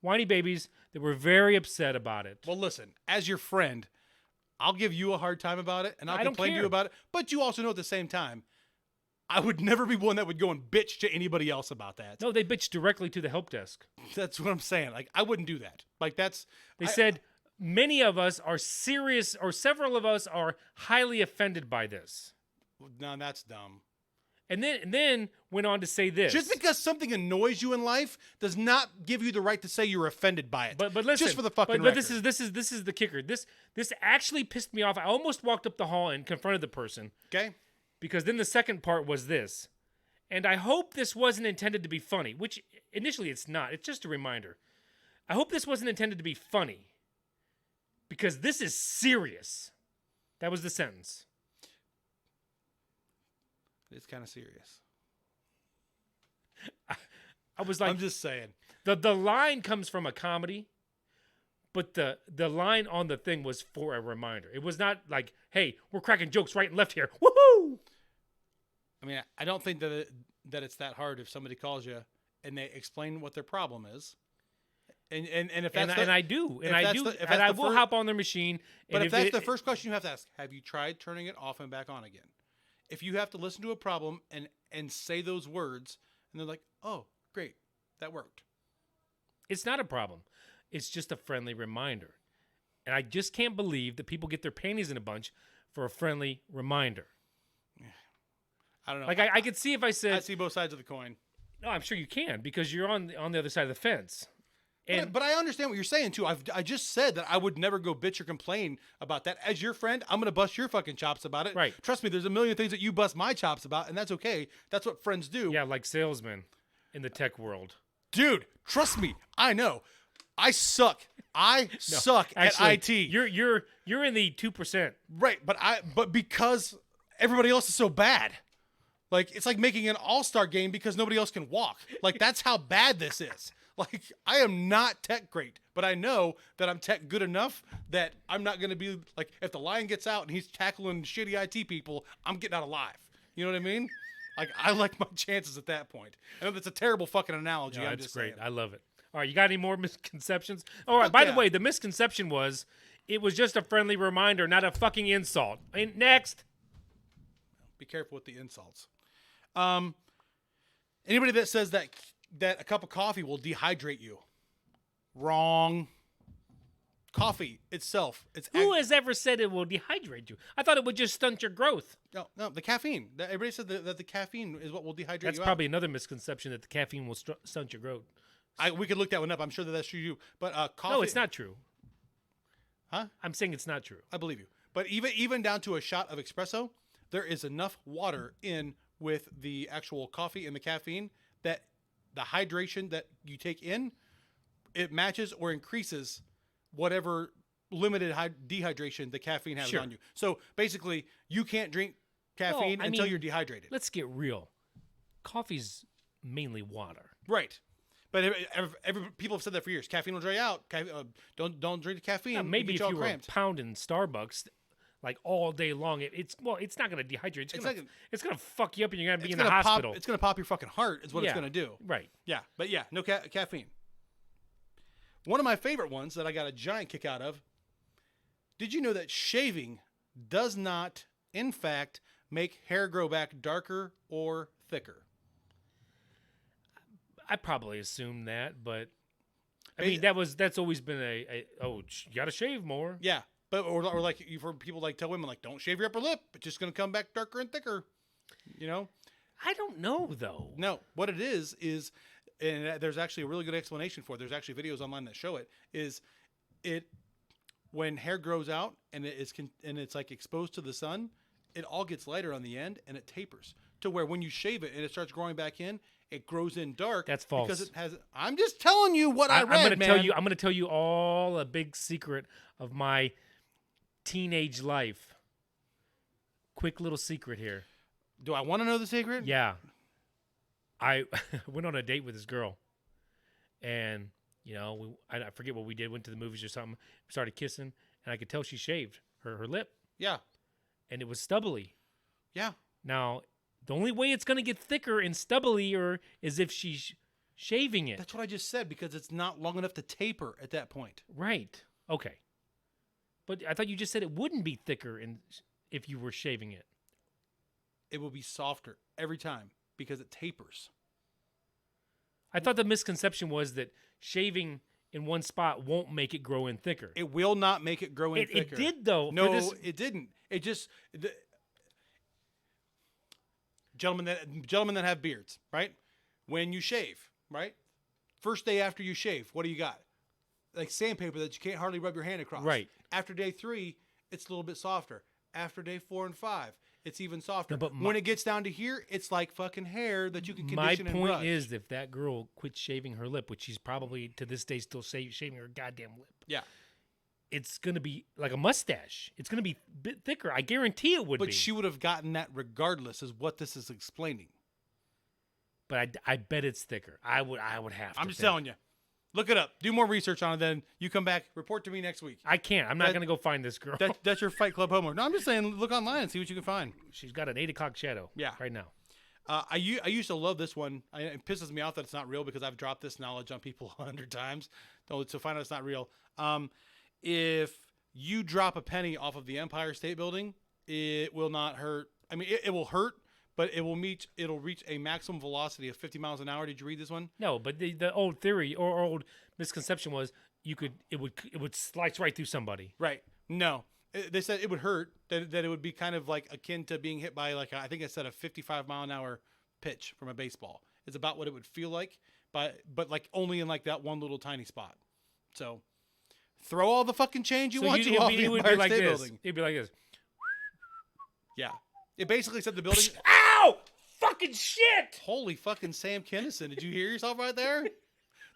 Whiny babies that were very upset about it. Well, listen, as your friend, I'll give you a hard time about it, and I'll I don't complain to you care. about it. But you also know at the same time, I would never be one that would go and bitch to anybody else about that. No, they bitched directly to the help desk. That's what I'm saying. Like, I wouldn't do that. Like, that's... They said many of us are serious, or several of us are highly offended by this. No, that's dumb. And then went on to say this. Just because something annoys you in life does not give you the right to say you're offended by it. But listen, just for the fucking but record. this is the kicker. This actually pissed me off. I almost walked up the hall and confronted the person. Okay? Because then the second part was this. And I hope this wasn't intended to be funny, which initially it's not. It's just a reminder. I hope this wasn't intended to be funny. Because this is serious. That was the sentence. It's kind of serious. I was like, I'm just saying. the line comes from a comedy, but the line on the thing was for a reminder. It was not like, hey, we're cracking jokes right and left here. Woohoo! I mean, I don't think that it's that hard if somebody calls you and they explain what their problem is. And if that's And I do. And I do. And I will hop on their machine. But and if that's the first question you have to ask, have you tried turning it off and back on again? If you have to listen to a problem and say those words, and they're like, oh, great, that worked. It's not a problem. It's just a friendly reminder. And I just can't believe that people get their panties in a bunch for a friendly reminder. I don't know. Like I could see if I said, I see both sides of the coin. no, I'm sure you can because you're on the other side of the fence. And But I understand what you're saying too. I just said that I would never go bitch or complain about that. As your friend, I'm gonna bust your fucking chops about it. Right. Trust me, there's a million things that you bust my chops about, and that's okay. That's what friends do. yeah, like salesmen in the tech world. Dude, trust me, I know. I suck. I suck Actually, at IT. You're in the 2%. Right, but because everybody else is so bad. Like, it's like making an all-star game because nobody else can walk. Like, that's how bad this is. Like, I am not tech great, but I know that I'm tech good enough that I'm not going to be, like, if the lion gets out and he's tackling shitty IT people, I'm getting out alive. You know what I mean? Like, I like my chances at that point. I know that's a terrible fucking analogy. No, I'm it's just great. saying. I love it. All right, you got any more misconceptions? All right, Fuck by yeah. the way, the misconception was it was just a friendly reminder, not a fucking insult. And next. Be careful with the insults. Anybody that says that a cup of coffee will dehydrate you, wrong. Coffee itself, Who has ever said it will dehydrate you? I thought it would just stunt your growth. no, the caffeine. Everybody said that the caffeine is what will dehydrate That's you. probably another misconception that the caffeine will stunt your growth. We could look that one up. I'm sure that's true. But coffee. No, it's not true. Huh? I'm saying it's not true. I believe you. But even down to a shot of espresso, there is enough water in with the actual coffee and the caffeine that the hydration that you take in, it matches or increases whatever limited dehydration the caffeine has Sure. on you. So basically, you can't drink caffeine I until mean, you're dehydrated. Let's get real. Coffee's mainly water. Right. But people have said that for years. Caffeine will dry you out. Don't drink the caffeine. Yeah, maybe It'll get if you all you were cramped. pounding Starbucks like all day long, it's not going to dehydrate. It's going to fuck you up, and you're going to be in the hospital. It's going to pop your fucking heart. Is what it's Yeah, going to do. Right. Yeah, but yeah, no caffeine. One of my favorite ones that I got a giant kick out of. Did you know that shaving does not, in fact, make hair grow back darker or thicker? I probably assumed that, but I mean that's always been you got to shave more. Yeah, but or like you've heard people like tell women like don't shave your upper lip. It's just going to come back darker and thicker. You know? I don't know though. No, what it is, and there's actually a really good explanation for it. There's actually videos online that show it, is it when hair grows out and it's like exposed to the sun, it all gets lighter on the end and it tapers to where when you shave it and it starts growing back in, it grows in dark. That's false. Because it has. I'm just telling you what I read, I'm going to tell you all a big secret of my teenage life. Quick little secret here. Do I want to know the secret? Yeah. I went on a date with this girl, and I forget what we did. Went to the movies or something. Started kissing, and I could tell she shaved her lip, Yeah. and it was stubbly. Yeah. Now, the only way it's going to get thicker and stubblier is if she's shaving it. That's what I just said, because it's not long enough to taper at that point. Right. Okay. But I thought you just said it wouldn't be thicker if you were shaving it. It will be softer every time because it tapers. I thought the misconception was that shaving in one spot won't make it grow in thicker. It will not make it grow in thicker. It did, though. No, it didn't. It just... Gentlemen that have beards, right? When you shave, right? First day after you shave, what do you got? Like sandpaper that you can't hardly rub your hand across. Right. After day 3, it's a little bit softer. After day 4 and 5, it's even softer. No, but when it gets down to here, it's like fucking hair that you can my condition and point brush. is, if that girl quit shaving her lip, which she's probably to this day still shaving her goddamn lip, Yeah. it's going to be like a mustache. It's going to be a bit thicker. I guarantee it would be. But she would have gotten that regardless, is what this is explaining. But I bet it's thicker. I would have to. I'm just telling you. Look it up. Do more research on it. Then you come back. Report to me next week. I can't. I'm not going to go find this girl. That's your Fight Club homework. No, I'm just saying, look online and see what you can find. She's got an 8 o'clock shadow. Yeah. Right now. I used to love this one. It pisses me off that it's not real because I've dropped this knowledge on people 100 times. So find out it's not real. If you drop a penny off of the Empire State Building, it will not hurt. I mean, it will hurt, but it'll reach a maximum velocity of 50 miles an hour. Did you read this one? No, but the old theory or old misconception was it would slice right through somebody. Right. No. They said it would hurt, that it would be kind of like akin to being hit by I think it said a 55 mile an hour pitch from a baseball. It's about what it would feel like, but like only in like that one little tiny spot. So throw all the fucking change you want to off the Empire State Building. It'd be like this. Yeah. It basically said the building. Ow! Fucking shit! Holy fucking Sam Kinison. Did you hear yourself right there?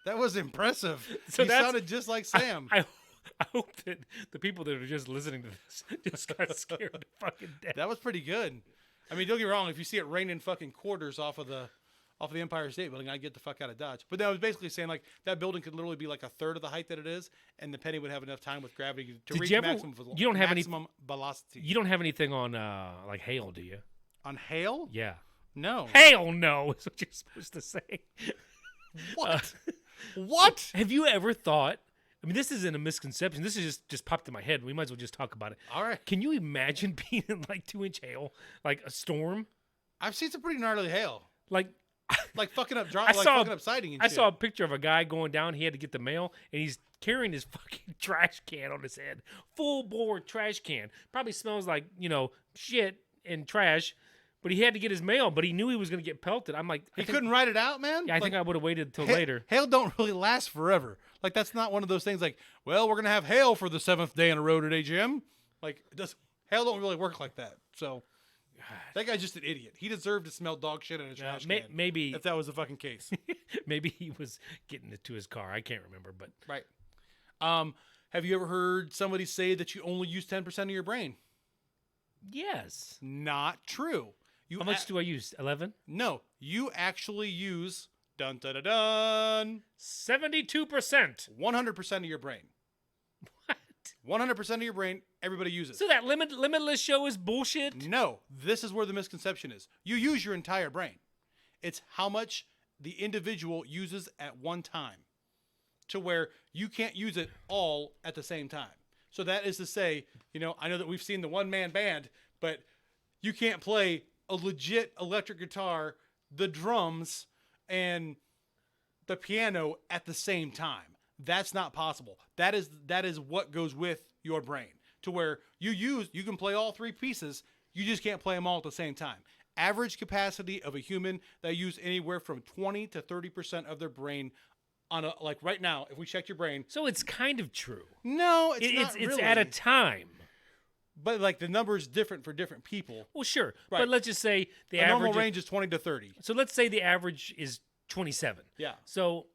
That was impressive. So you sounded just like Sam. I hope that the people that are just listening to this just got scared to fucking death. That was pretty good. I mean, don't get me wrong. If you see it raining fucking quarters off of the Empire State Building, I'd get the fuck out of Dodge. But that was basically saying like that building could literally be like a third of the height that it is, and the penny would have enough time with gravity to reach maximum velocity. You don't have anything on like hail, do you? On hail? Yeah. No. Hail no is what you're supposed to say. What? What? Have you ever thought? I mean, this isn't a misconception. This is just popped in my head. We might as well just talk about it. All right. Can you imagine being in like 2-inch hail, like a storm? I've seen some pretty gnarly hail. Like fucking up fucking up siding and I shit. saw a picture of a guy going down. He had to get the mail, and he's carrying his fucking trash can on his head. Full bore trash can. Probably smells like, shit and trash. But he had to get his mail, but he knew he was going to get pelted. I'm like... He couldn't ride it out, man? Yeah, I think I would have waited until later. Hail don't really last forever. Like, that's not one of those things like, well, we're going to have hail for the 7th day in a row today, Jim. Like, hail don't really work like that. So, that guy's just an idiot. He deserved to smell dog shit in a trash can. Maybe... If that was the fucking case. Maybe he was getting it to his car. I can't remember, but... Right. Have you ever heard somebody say that you only use 10% of your brain? Yes. Not true. How much do I use? 11? No. You actually use... Dun, dun, dun, dun. 72%. 100% of your brain. What? 100% of your brain, everybody uses. So that limitless show is bullshit? No. This is where the misconception is. You use your entire brain. It's how much the individual uses at one time. To where you can't use it all at the same time. So that is to say, I know that we've seen the one-man band, but you can't play a legit electric guitar, the drums, and the piano at the same time. That's not possible. That is what goes with your brain. To where you can play all 3 pieces, you just can't play them all at the same time. Average capacity of a human, they use anywhere from 20 to 30% of their brain on a like right now, if we checked your brain, So it's kind of true. no, it's It's not it's really. at a time. But like the number is different for different people. Well, sure, Right. but let's just say the The normal average. range is 20 to 30. So let's say the average is 27. Yeah. So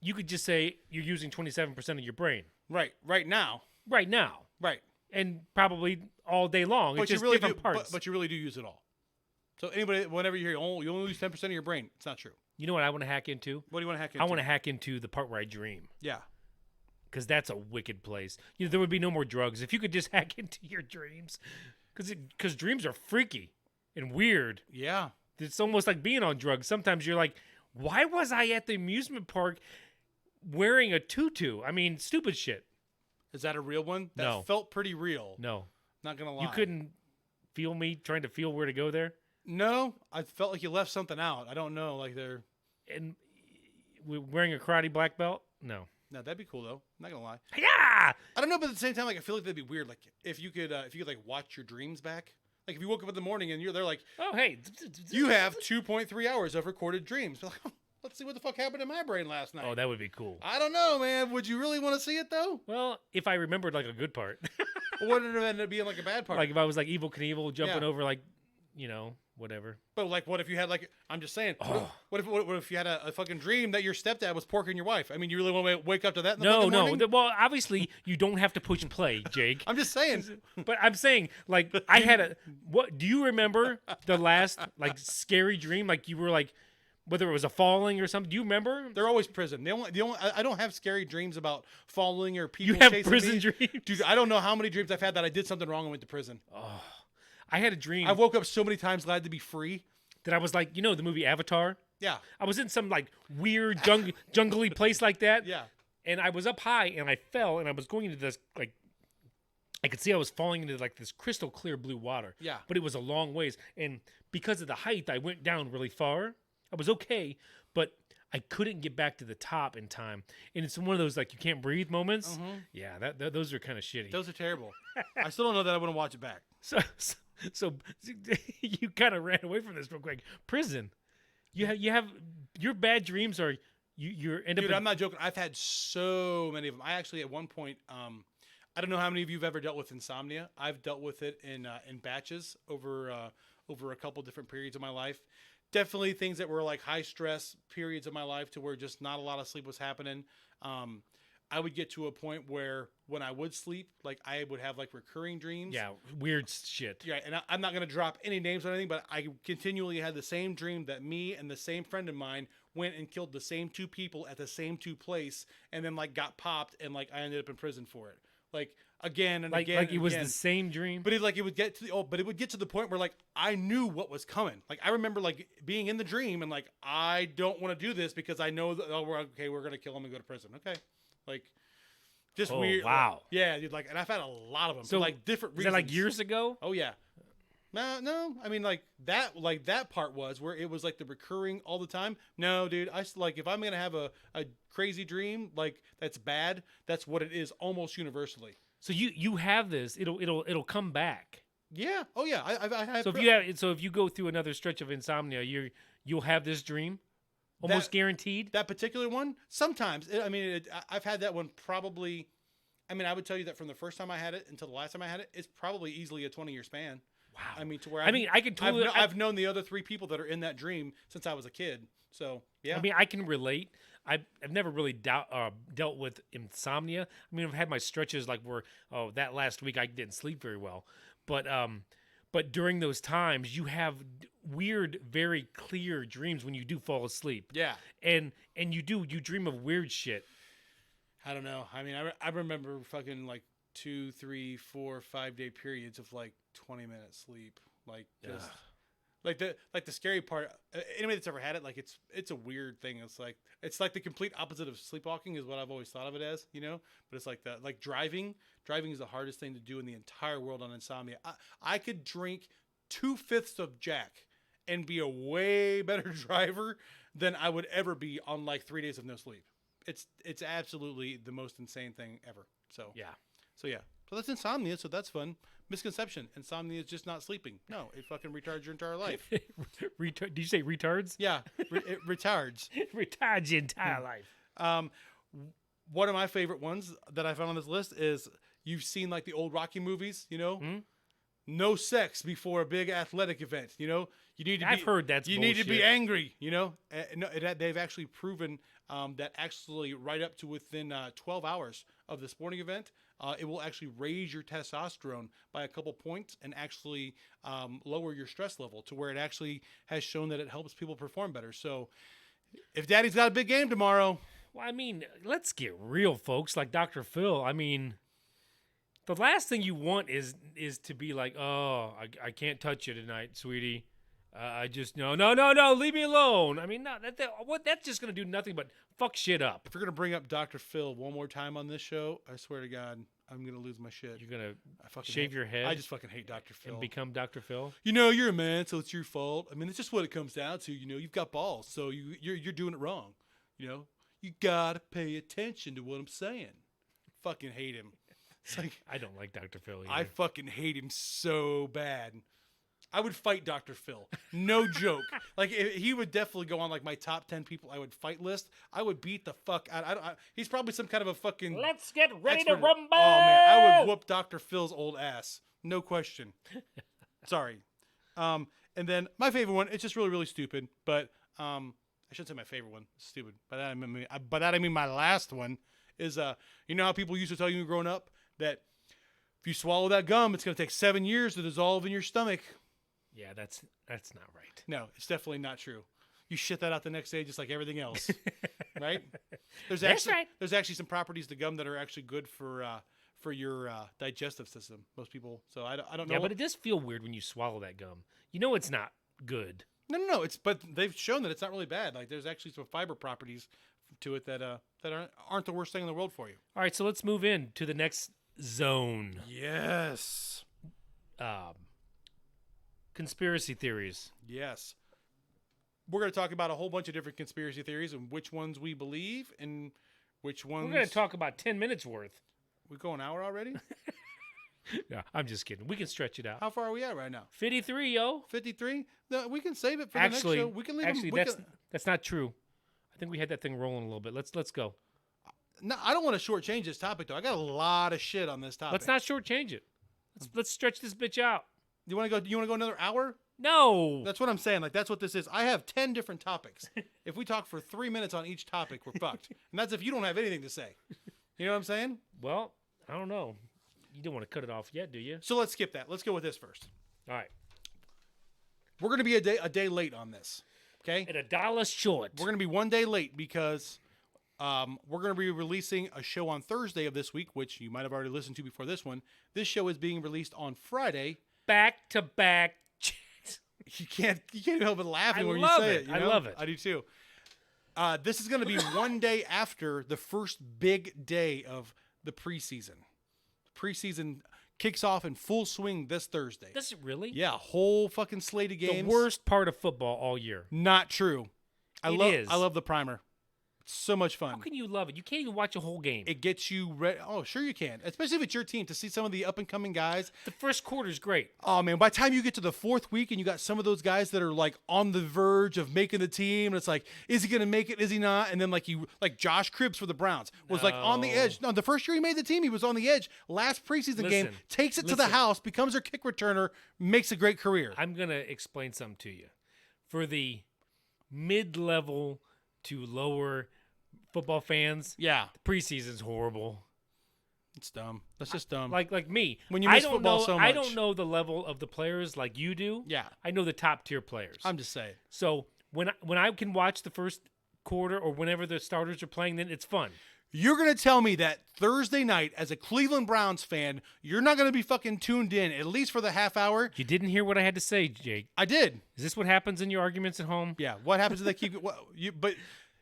you could just say you're using 27% of your brain Right now. right now, Right. and probably all day long. But It's you just really do. different parts. But you really do use it all. So anybody, whenever you hear you only use 10% of your brain, it's not true. You know what I want to hack into? What do you want to hack into? I want to hack into the part where I dream. Yeah. Because that's a wicked place. You know, there would be no more drugs if you could just hack into your dreams. Because dreams are freaky and weird. Yeah. It's almost like being on drugs. Sometimes you're like, why was I at the amusement park wearing a tutu? I mean, stupid shit. Is that a real one? That No. felt pretty real. No. Not gonna lie. You couldn't feel me trying to feel where to go there? No, I felt like you left something out. I don't know. Like they're. And wearing a karate black belt? No. No, that'd be cool though. Not gonna lie. Yeah! I don't know, but at the same time, like I feel like that'd be weird. Like if you could like watch your dreams back. Like if you woke up in the morning and they're like, Oh, hey. you have 2.3 hours of recorded dreams. They're like, let's see what the fuck happened in my brain last night. Oh, that would be cool. I don't know, man. Would you really want to see it though? Well, if I remembered like a good part. Or would it end up being like a bad part? Like if I was like Evil Knievel jumping Yeah. over like, you know, whatever. But like, what if you had like? I'm just saying. Oh. What if you had a fucking dream that your stepdad was porking your wife? I mean, you really want to wake up to that? In the No, fucking no. morning? Well, obviously you don't have to push play, Jake. I'm just saying. But I'm saying, like, I had a. What do you remember the last like scary dream? Like you were like, whether it was a falling or something. Do you remember? They're always prison. The only I don't have scary dreams about falling or people You have chasing prison me. dreams? Dude. I don't know how many dreams I've had that I did something wrong and went to prison. I had a dream I woke up so many times glad to be free. that I was like, you know, the movie Avatar. Yeah, I was in some like weird jungly place like that. yeah. And I was up high and I fell and I was going into this like I could see I was falling into like this crystal clear blue water. Yeah. But it was a long ways. And because of the height, I went down really far. I was okay, but I couldn't get back to the top in time. And it's one of those like you can't breathe moments. Yeah, those are kind of shitty. Those are terrible. I still don't know that I want to watch it back. So you kind of ran away from this real quick. Prison. You have your bad dreams are you're end up Dude, in- I'm not joking. I've had so many of them. I actually at one point, I don't know how many of you have ever dealt with insomnia. I've dealt with it in batches over a couple different periods of my life. Definitely things that were like high stress periods of my life to where just not a lot of sleep was happening. I would get to a point where when I would sleep, like I would have like recurring dreams. yeah, weird shit. Yeah, and I'm not going to drop any names or anything, but I continually had the same dream that me and the same friend of mine went and killed the same two people at the same two place, and then like got popped, and like I ended up in prison for it. Like again and Like again. like and it was again. the same dream. But it would get to the point where like I knew what was coming. Like I remember like being in the dream and like I don't want to do this because I know that we're gonna kill him and go to prison. Okay, like just Oh, weird. wow. Yeah, dude. Like, and I've had a lot of them. So for like different Is reasons. that like years ago? Oh yeah. No. I mean, like that part was where it was like the recurring all the time. No, dude. Like if I'm gonna have a crazy dream like that's bad, that's what it is almost universally. So you have this. It'll come back. Yeah. Oh yeah. I have. So if you go through another stretch of insomnia, you'll have this dream, almost guaranteed. that particular one, sometimes. I've had that one probably. I mean, I would tell you that from the first time I had it until the last time I had it, it's probably easily a 20-year span. Wow. I mean, to where I mean, I can totally. I've known the other three people that are in that dream since I was a kid. So yeah. I mean, I can relate. I've never really dealt with insomnia. I mean, I've had my stretches like where that last week I didn't sleep very well, but during those times you have weird, very clear dreams when you do fall asleep. Yeah. And you dream of weird shit. I don't know. I mean, I remember fucking like 2, 3, 4, 5 day periods of like 20-minute sleep. Like just like the scary part. Anybody that's ever had it, like it's a weird thing. It's like the complete opposite of sleepwalking is what I've always thought of it as, you know. But it's like that. Like driving is the hardest thing to do in the entire world on insomnia. I could drink 2/5 of Jack and be a way better driver than I would ever be on like 3 days of no sleep. It's absolutely the most insane thing ever. So Yeah. So that's insomnia. So that's fun. Misconception: insomnia is just not sleeping. No, it fucking retards your entire life. Did you say retards? Yeah, it retards. Retards your entire life. One of my favorite ones that I found on this list is you've seen like the old Rocky movies, you know? No sex before a big athletic event, you know? You need to I've heard that's You need to be bullshit. angry, you know? No, they've actually proven that actually right up to within 12 hours of the sporting event, it will actually raise your testosterone by a couple points and actually lower your stress level to where it actually has shown that it helps people perform better. So if Daddy's got a big game tomorrow, Well, I mean, let's get real, folks. Like Dr. Phil, I mean, the last thing you want is to be like, oh, I can't touch you tonight, sweetie. I just no, leave me alone. I mean, no, that's just gonna do nothing but fuck shit up. if you're gonna bring up Dr. Phil one more time on this show, I swear to God, I'm gonna lose my shit. You're gonna I fucking shave hate- your head. I just fucking hate Dr. Phil. and become Dr. Phil. You know, you're a man, so it's your fault. I mean, it's just what it comes down to. You know, you've got balls, so you're doing it wrong. You know, you gotta pay attention to what I'm saying. Fucking hate him. It's like I don't like Dr. Phil either. I fucking hate him so bad. I would fight Dr. Phil. No joke. Like he would definitely go on like my top 10 people I would fight list. I would beat the fuck out. He's probably some kind of a fucking. Let's get ready to expert. rumble. Oh man, I would whoop Dr. Phil's old ass. No question. Sorry. And then my favorite one. It's just really really stupid, but I shouldn't say my favorite one. It's stupid. By that I mean my last one is you know how people used to tell you growing up that if you swallow that gum, it's gonna take 7 years to dissolve in your stomach. Yeah, that's not right. No, it's definitely not true. You shit that out the next day just like everything else, right? That's actually, right. There's actually some properties to gum that are actually good for your digestive system. Most people, so I don't know. Yeah, but it does feel weird when you swallow that gum. You know it's not good. No. But they've shown that it's not really bad. Like there's actually some fiber properties to it that aren't the worst thing in the world for you. All right, so let's move in to the next zone. Yes. Conspiracy theories. Yes. We're going to talk about a whole bunch of different conspiracy theories and which ones we believe and which ones. We're going to talk about 10 minutes worth. We go an hour already? Yeah, I'm just kidding. We can stretch it out. How far are we at right now? 53, yo. 53? No, we can save it for Actually, the next show. We can leave actually, them. that's not true. I think we had that thing rolling a little bit. Let's go. No, I don't want to shortchange this topic though. I got a lot of shit on this topic. Let's not shortchange it. Let's stretch this bitch out. You want to go? You want to go another hour? No. That's what I'm saying. Like that's what this is. I have 10 different topics. If we talk for 3 minutes on each topic, we're fucked. And that's if you don't have anything to say. You know what I'm saying? Well, I don't know. You don't want to cut it off yet, do you? So let's skip that. Let's go with this first. All right. We're gonna be a day late on this. Okay. At $1 short. We're gonna be 1 day late because we're going to be releasing a show on Thursday of this week, which you might have already listened to before this one. This show is being released on Friday. Back to back. You can't help but laughing when you love say it. it. You I know? love it. I do too. This is going to be 1 day after the first big day of the preseason. Preseason kicks off in full swing this Thursday. Does it really? Yeah, whole fucking slate of games. The worst part of football all year. Not true. It is. I love the primer. It's so much fun. How can you love it? You can't even watch a whole game. It gets you ready. Oh, sure you can. Especially if it's your team to see some of the up and coming guys. The first quarter's great. Oh man, by the time you get to the fourth week and you got some of those guys that are like on the verge of making the team, and it's like, is he gonna make it? Is he not? And then like Josh Cribbs for the Browns was like on the edge. No, the first year he made the team, he was on the edge. Last preseason game, takes it to the house, becomes their kick returner, makes a great career. I'm gonna explain something to you. For the mid-level to lower football fans, Yeah, the preseason's horrible. it's dumb. That's just dumb. Like me, When you I miss don't football know. so I much. don't know the level of the players like you do. Yeah. I know the top tier players. I'm just saying. So when I can watch the first quarter or whenever the starters are playing, then it's fun. You're going to tell me that Thursday night, as a Cleveland Browns fan, you're not going to be fucking tuned in, at least for the half hour? You didn't hear what I had to say, Jake. I did. Is this what happens in your arguments at home? Yeah. What happens if they keep it? But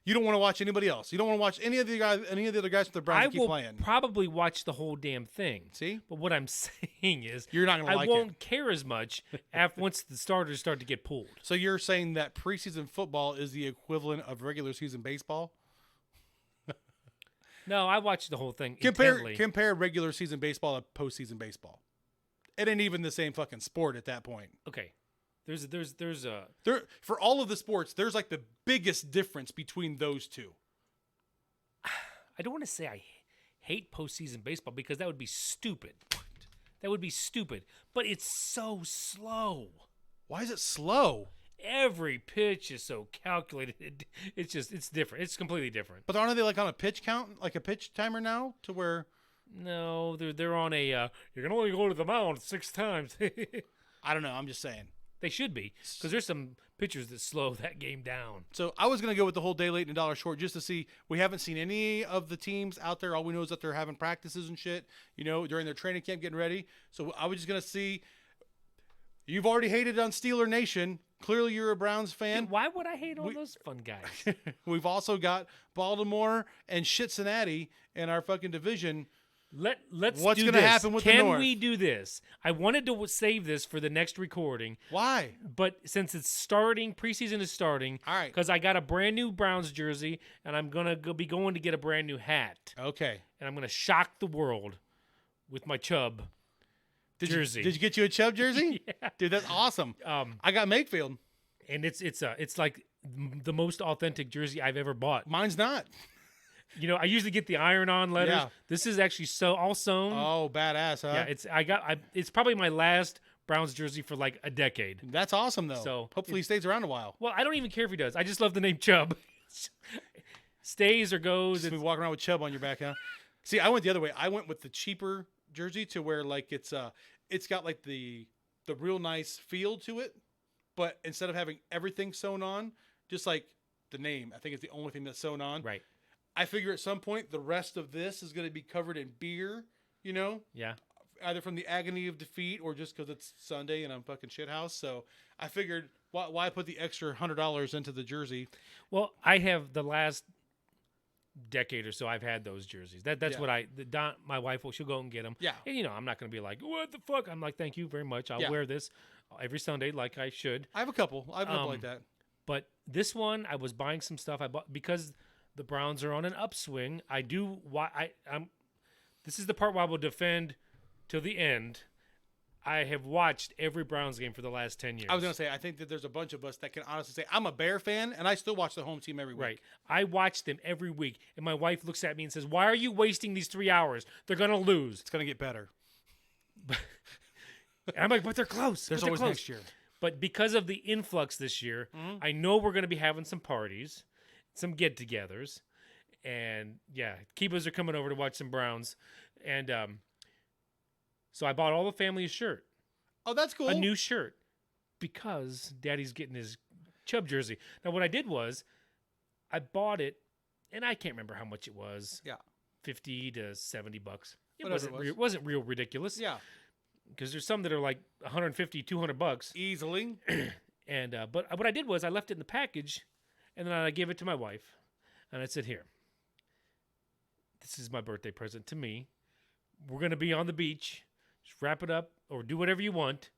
you don't want to watch anybody else. You don't want to watch any of the other guys with the Browns I that keep will playing. probably watch the whole damn thing. See? But what I'm saying is, You're not gonna I like won't it. care as much after once the starters start to get pulled. So you're saying that preseason football is the equivalent of regular season baseball? No, I watched the whole thing intently. Compare regular season baseball to postseason baseball. It ain't even the same fucking sport at that point. Okay, there's a For all of the sports, there's like the biggest difference between those two. I don't want to say I hate postseason baseball because that would be stupid. That would be stupid. But it's so slow. Why is it slow? Every pitch is so calculated. It's different. It's completely different. But aren't they like on a pitch count, like a pitch timer now, to where? No, they're on a. You can only go to the mound 6 times. I don't know. I'm just saying. They should be, because there's some pitchers that slow that game down. So I was gonna go with the whole day late and a dollar short just to see. We haven't seen any of the teams out there. All we know is that they're having practices and shit. During their training camp, getting ready. So I was just gonna see. You've already hated on Steeler Nation. Clearly, you're a Browns fan. Dude, why would I hate all those fun guys? We've also got Baltimore and Cincinnati in our fucking division. Let's What's do gonna this. happen with the Can North? we do this? I wanted to save this for the next recording, Why? but since it's starting, preseason is starting. All right. Because I got a brand new Browns jersey, and I'm gonna be going to get a brand new hat, Okay. and I'm gonna shock the world with my Chubb jersey. Did you get you a Chubb jersey? Yeah. Dude, that's awesome. I got Makefield. And it's like the most authentic jersey I've ever bought. Mine's not. I usually get the iron-on letters. Yeah. This is actually all sewn. Oh, badass, huh? Yeah, it's probably my last Browns jersey for like a decade. That's awesome, though. So, hopefully he stays around a while. Well, I don't even care if he does. I just love the name Chubb. Stays or goes. Just be walking around with Chubb on your back, huh? See, I went the other way. I went with the cheaper jersey to where like it's got like the real nice feel to it, but instead of having everything sewn on, just like the name, I think it's the only thing that's sewn on. Right. I figure at some point the rest of this is going to be covered in beer, Yeah. either from the agony of defeat or just because it's Sunday and I'm fucking shithouse. So I figured, why put the extra $100 into the jersey? Well, I have the last decade or so I've had those jerseys. That's Yeah. what my wife she'll go and get them. Yeah. And I'm not going to be like, what the fuck? I'm like, thank you very much. I'll Yeah. wear this every Sunday like I should. I have a couple like that. But this one, I was buying some stuff I bought because the Browns are on an upswing. I do this is the part where I will defend till the end. I have watched every Browns game for the last 10 years. I was going to say, I think that there's a bunch of us that can honestly say, I'm a Bear fan, and I still watch the home team every week. Right. I watch them every week, and my wife looks at me and says, why are you wasting these 3 hours? They're going to lose. It's going to get better. And I'm like, but they're close. There's But they're always close. next year. But because of the influx this year, I know we're going to be having some parties, some get-togethers, and yeah, Kibas are coming over to watch some Browns, and so I bought all the family a shirt, Oh, that's cool. a new shirt, because Daddy's getting his Chubb jersey. Now, what I did was, I bought it, and I can't remember how much it was. Yeah. $50 to $70. It Whatever wasn't real ridiculous. Yeah. Because there's some that are like $150, $200. Easily. And but what I did was I left it in the package, and then I gave it to my wife, and I said, "Here, this is my birthday present to me. We're gonna be on the beach. Just wrap it up or do whatever you want,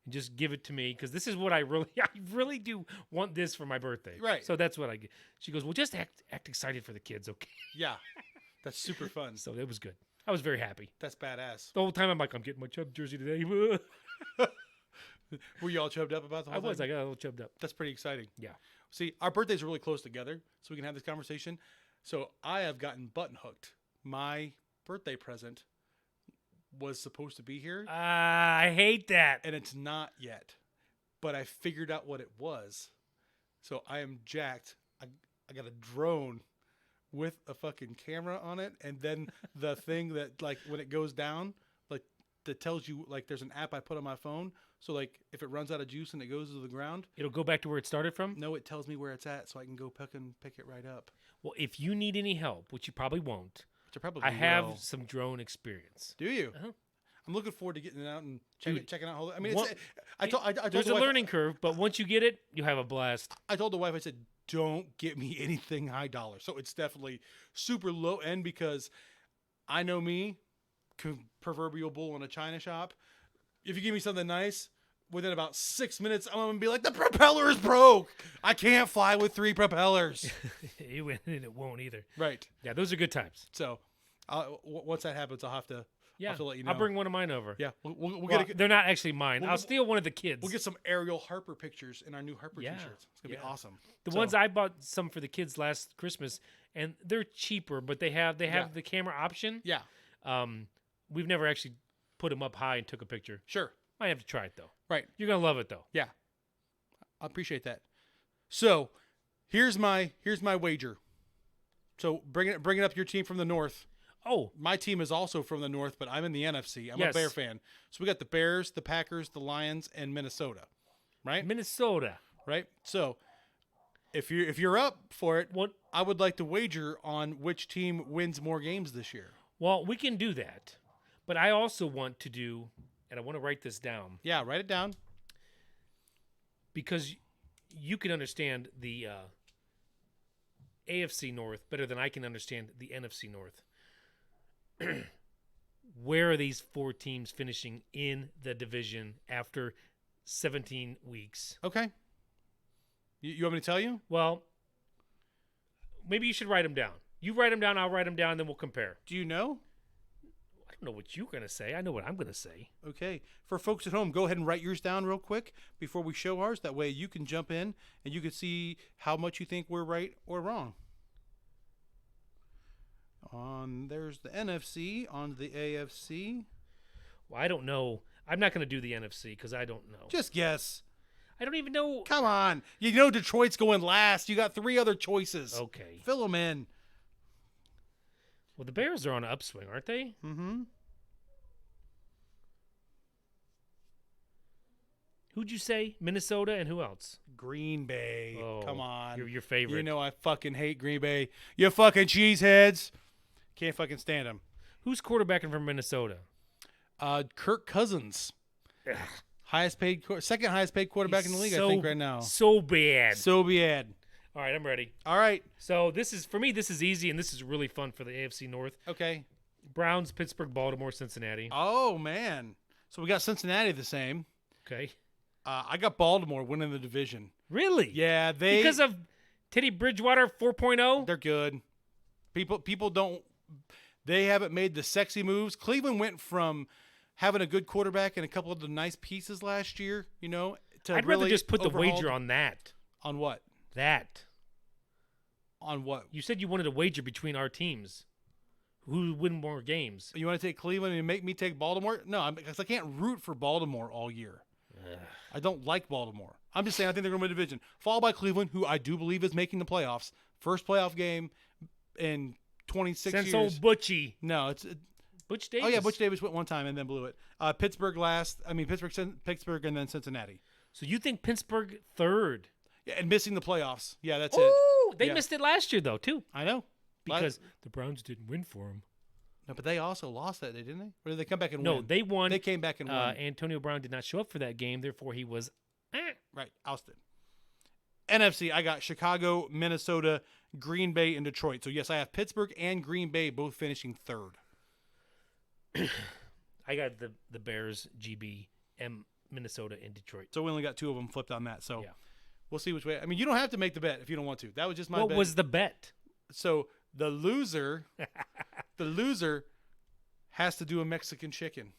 and just give it to me because this is what I really do want this for my birthday. Right. So that's what I get." She goes, "Well, just act excited for the kids, okay?" Yeah. That's super fun. So it was good. I was very happy. That's badass. The whole time I'm like, I'm getting my Chubb jersey today. Were you all chubbed up about the I whole was. I thing? got a little chubbed up. That's pretty exciting. Yeah. See, our birthdays are really close together, so we can have this conversation. So I have gotten button hooked. My birthday present was supposed to be here, I hate that. and it's not yet. But I figured out what it was. So I am jacked. I got a drone with a fucking camera on it, and then the thing that, like, when it goes down, like, that tells you, like, there's an app I put on my phone. So, like, if it runs out of juice and it goes to the ground, It'll go back to where it started from. no, it tells me where it's at, so I can go pick it right up. Well, if you need any help, which you probably won't, Which I probably I have will. some drone experience. Do you? Uh-huh. I'm looking forward to getting it out and Dude, checking out. I mean, one- I told There's the a wife, learning curve, but once you get it, you have a blast. I told the wife, I said, don't get me anything high dollar. So it's definitely super low end because I know me, proverbial bull in a china shop. If you give me something nice, within about 6 minutes, I'm going to be like, the propeller is broke. I can't fly with 3 propellers. It won't either. Right. Yeah, those are good times. So once that happens, I'll have to Yeah, I'll have to let you know. I'll bring one of mine over. Yeah, we'll Well, get they're not actually mine. we'll- I'll steal one of the kids. we'll get some Ariel Harper pictures in our new Harper Yeah, t-shirts. It's gonna be yeah. awesome. The So, ones I bought some for the kids last Christmas, and they're cheaper, but they have Yeah. the camera option. Yeah, We've never actually put them up high and took a picture. sure. Might have to try it though. Right. You're gonna love it though. Yeah, I appreciate that. So, here's my wager. So bring it up your team from the north. Oh, My team is also from the north, but I'm in the NFC. I'm Yes. a Bear fan. So we got the Bears, the Packers, the Lions, and Minnesota. Right? Minnesota. Right? So if you're up for it, What? I would like to wager on which team wins more games this year. Well, we can do that, but I also want to do, and I want to write this down Yeah, write it down. because you can understand the AFC North better than I can understand the NFC North. Where are these 4 teams finishing in the division after 17 weeks? Okay. You want me to tell you? Well, maybe you should write them down. You write them down, I'll write them down, then we'll compare. Do you know? I don't know what you're going to say. I know what I'm going to say. Okay. For folks at home, go ahead and write yours down real quick before we show ours. That way you can jump in and you can see how much you think we're right or wrong. There's the NFC, on the AFC. Well, I don't know. I'm not going to do the NFC because I don't know. Just guess. I don't even know. Come on. You know Detroit's going last. You got 3 other choices. Okay. Fill them in. Well, the Bears are on an upswing, aren't they? Mm-hmm. Who'd you say? Minnesota and who else? Green Bay. Oh, Come on. your favorite. You know I fucking hate Green Bay. You fucking cheeseheads. Can't fucking stand them. Who's quarterbacking from Minnesota? Kirk Cousins. Second highest paid quarterback in the league, I think, right now. So bad. So bad. All right, I'm ready. All right. So this is easy, and this is really fun for the AFC North. Okay. Browns, Pittsburgh, Baltimore, Cincinnati. Oh, man. So we got Cincinnati the same. Okay. I got Baltimore winning the division. Really? Yeah, Because of Teddy Bridgewater 4.0? they're good. People don't. They haven't made the sexy moves. Cleveland went from having a good quarterback and a couple of the nice pieces last year, to I'd really rather just put the overhauled- wager on that. On what? That. On what? You said you wanted a wager between our teams. Who would win more games? You want to take Cleveland and make me take Baltimore? No, because I can't root for Baltimore all year. I don't like Baltimore. I'm just saying I think they're going to win the division. Followed by Cleveland, who I do believe is making the playoffs. First playoff game in 26 Since years. old Butchie. No, it's Butch Davis. oh yeah, Butch Davis went one time and then blew it. Pittsburgh last. I mean Pittsburgh and then Cincinnati. So you think Pittsburgh third? Yeah, and missing the playoffs. Yeah, that's it. Ooh, they Yeah. missed it last year though too, I know. because the Browns didn't win for them. No, but they also lost that day, didn't they? Or did they come back and No, win? they won. They came back and won. Antonio Brown did not show up for that game, therefore he was. Right, ousted. NFC, I got Chicago, Minnesota, Green Bay, and Detroit. So yes, I have Pittsburgh and Green Bay both finishing third. I got the Bears, GB, and Minnesota, and Detroit. So we only got 2 of them flipped on that. So Yeah. we'll see which way. I mean, you don't have to make the bet if you don't want to. That was just my What bet. was the bet? So the loser has to do a Mexican chicken.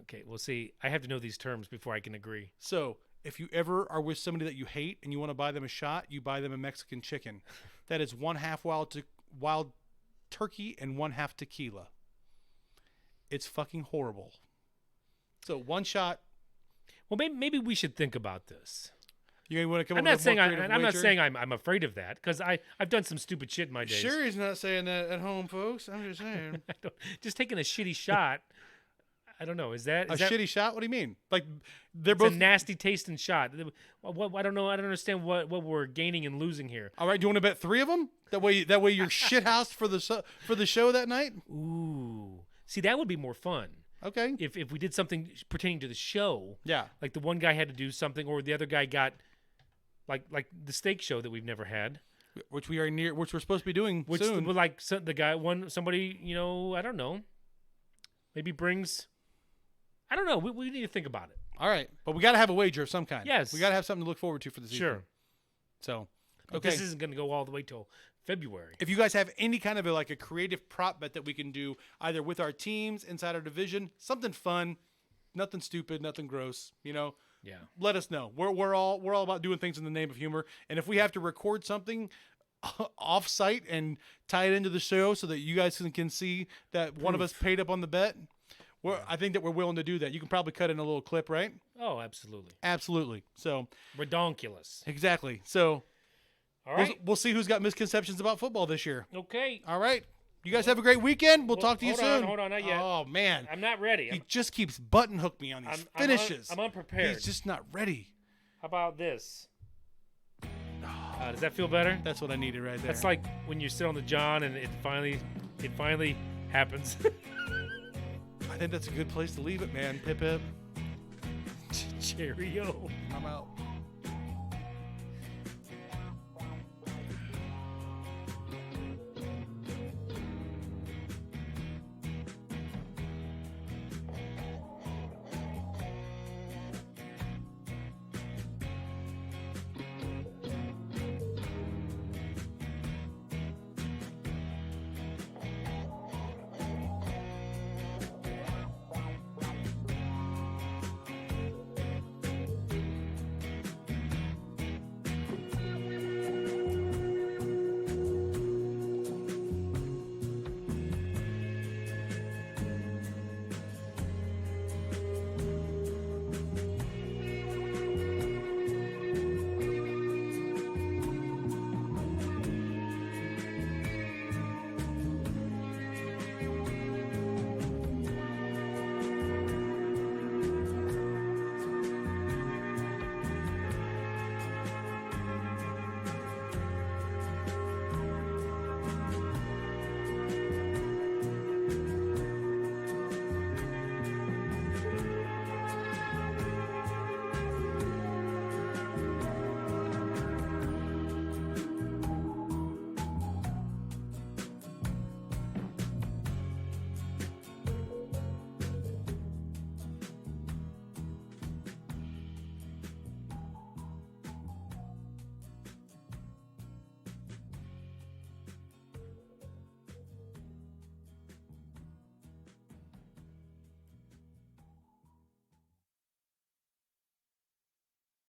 Okay, well, see, I have to know these terms before I can agree. So if you ever are with somebody that you hate and you want to buy them a shot, you buy them a Mexican chicken. That is 1/2 wild turkey and 1/2 tequila. It's fucking horrible. So 1 shot. Well, maybe we should think about this. You want to come I'm up not with a saying more creative I'm not wager? saying I'm afraid of that because I've done some stupid shit in my days. Sure, he's not saying that at home, folks. I'm just saying. Just taking a shitty shot. I don't know. Is that Shitty shot? What do you mean? Like they're It's both a nasty tasting shot. I don't know. I don't understand what we're gaining and losing here. All right. Do you want to bet 3 of them? That way you're shithoused for the show that night. Ooh, see, that would be more fun Okay. if we did something pertaining to the show. Yeah. Like the one guy had to do something, or the other guy got like the steak show that we've never had. Which we're supposed to be doing Which soon. like the guy somebody I don't know, maybe brings. I don't know. We need to think about it. All right, but we got to have a wager of some kind. Yes. we got to have something to look forward to for the season. Sure. So But Okay. this isn't going to go all the way till February. If you guys have any kind of a creative prop bet that we can do either with our teams inside our division, something fun, nothing stupid, nothing gross, Yeah. let us know. We're all about doing things in the name of humor. And if we have to record something off site and tie it into the show so that you guys can see that one of us paid up on the bet, I think that we're willing to do that. You can probably cut in a little clip, right? Oh, absolutely. Absolutely. So Redonkulous. exactly. So All right. we'll see who's got misconceptions about football this year. Okay. All right. You guys have a great weekend. We'll talk to you hold soon. Hold on, not yet. Oh man, I'm not ready. he just keeps button hook me on these finishes. I'm unprepared. He's just not ready. How about this? Does that feel better? That's what I needed right there. That's like when you sit on the John and it finally happens. I think that's a good place to leave it, man. Pip pip. Cheerio. I'm out.